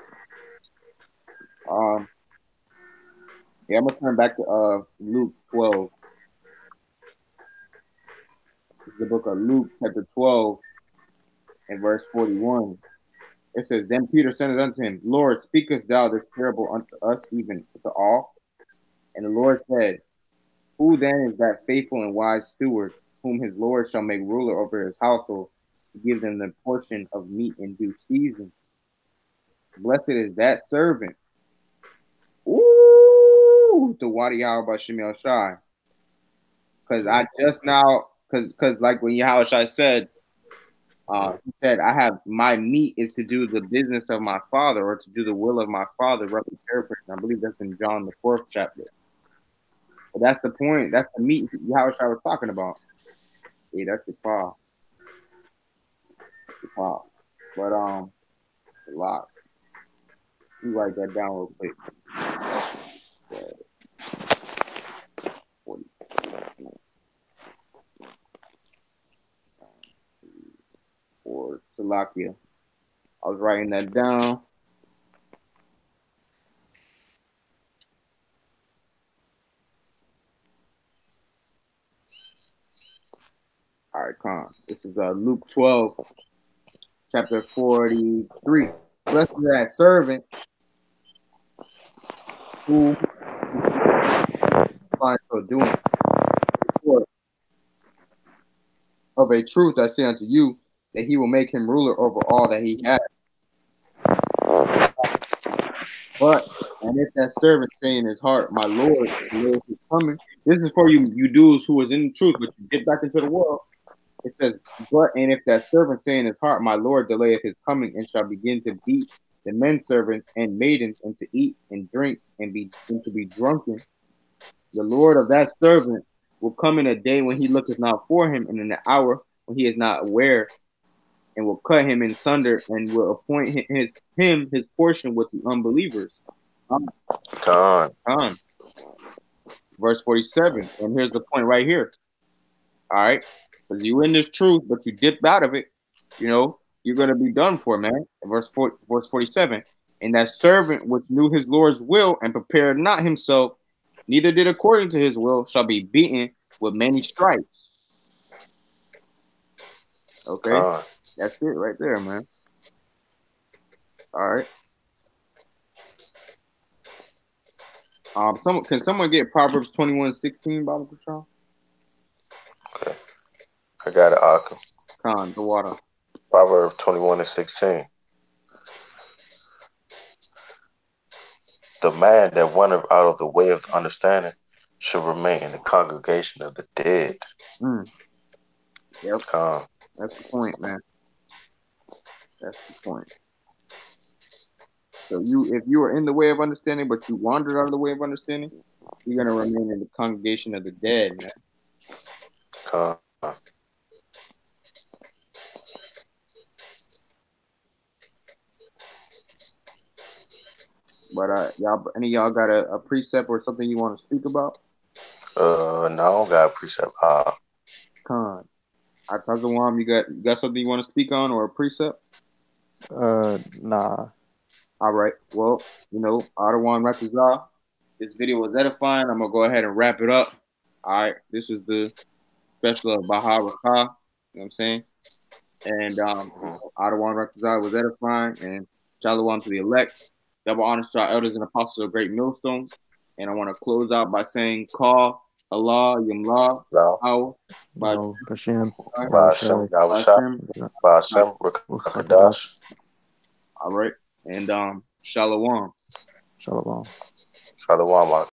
Yeah, I'm gonna turn back to Luke 12. This is the book of Luke, chapter 12, and verse 41. It says, "Then Peter said unto him, Lord, speakest thou this parable unto us, even to all? And the Lord said, Who then is that faithful and wise steward, whom his Lord shall make ruler over his household, to give them the portion of meat in due season? Blessed is that servant." Ooh, the Wadi Yahweh Shemel Shai. Because I just now, because like when Yahweh Shai said, he said, "I have my meat is to do the business of my father, or to do the will of my father." Roughly paraphrasing. I believe that's in John the 4th chapter. But that's the point. That's the meat Yahweh Shai was talking about. Yeah, that's the power. But a lot. You write that down real quick. Or Salakia. I was writing that down. All right, come on. This is Luke 12, chapter 43. Blessed is that servant who finds so doing. Of a truth I say unto you, that he will make him ruler over all that he has. But, and if that servant say in his heart, My Lord, the Lord is coming. This is for you dudes who was in the truth, but you get back into the world. It says, but, and if that servant say in his heart, My Lord delayeth his coming, and shall begin to beat the men servants and maidens, and to eat and drink, and to be drunken, the Lord of that servant will come in a day when he looketh not for him, and in an hour when he is not aware, and will cut him in sunder, and will appoint his portion with the unbelievers. Verse 47, and here's the point right here. All right, because you in this truth, but you dipped out of it, you're going to be done for, man. Verse 47, and that servant which knew his Lord's will and prepared not himself, neither did according to his will, shall be beaten with many stripes. Okay, that's it right there, man. All right. Can someone get Proverbs 21:16, Baba Kushal? Okay. I got it, Akim. Khan, the water. Proverbs 21:16. The man that wandereth out of the way of understanding should remain in the congregation of the dead. Yep. Khan. That's the point, man. That's the point. So if you are in the way of understanding, but you wandered out of the way of understanding, you're gonna remain in the congregation of the dead, man. But any of y'all got a precept or something you want to speak about? No, I don't got a precept. Khan. Atazawam, you got something you want to speak on or a precept? Nah. All right. Well, Adawan Ratazah. This video was edifying. I'm gonna go ahead and wrap it up. All right. This is the special of Ha Rawchaa. You know what I'm saying? And Ha Rawchaa was edifying, and Shalom to the elect. Double honors to our elders and apostles of Great Millstone. And I want to close out by saying, Call Allah, Yamla, No. How, by No, Hashem, Ba'ashem, Yahweh, Ba'ashem, Rakadash. All right. And Shalom. Shalom. Shalom.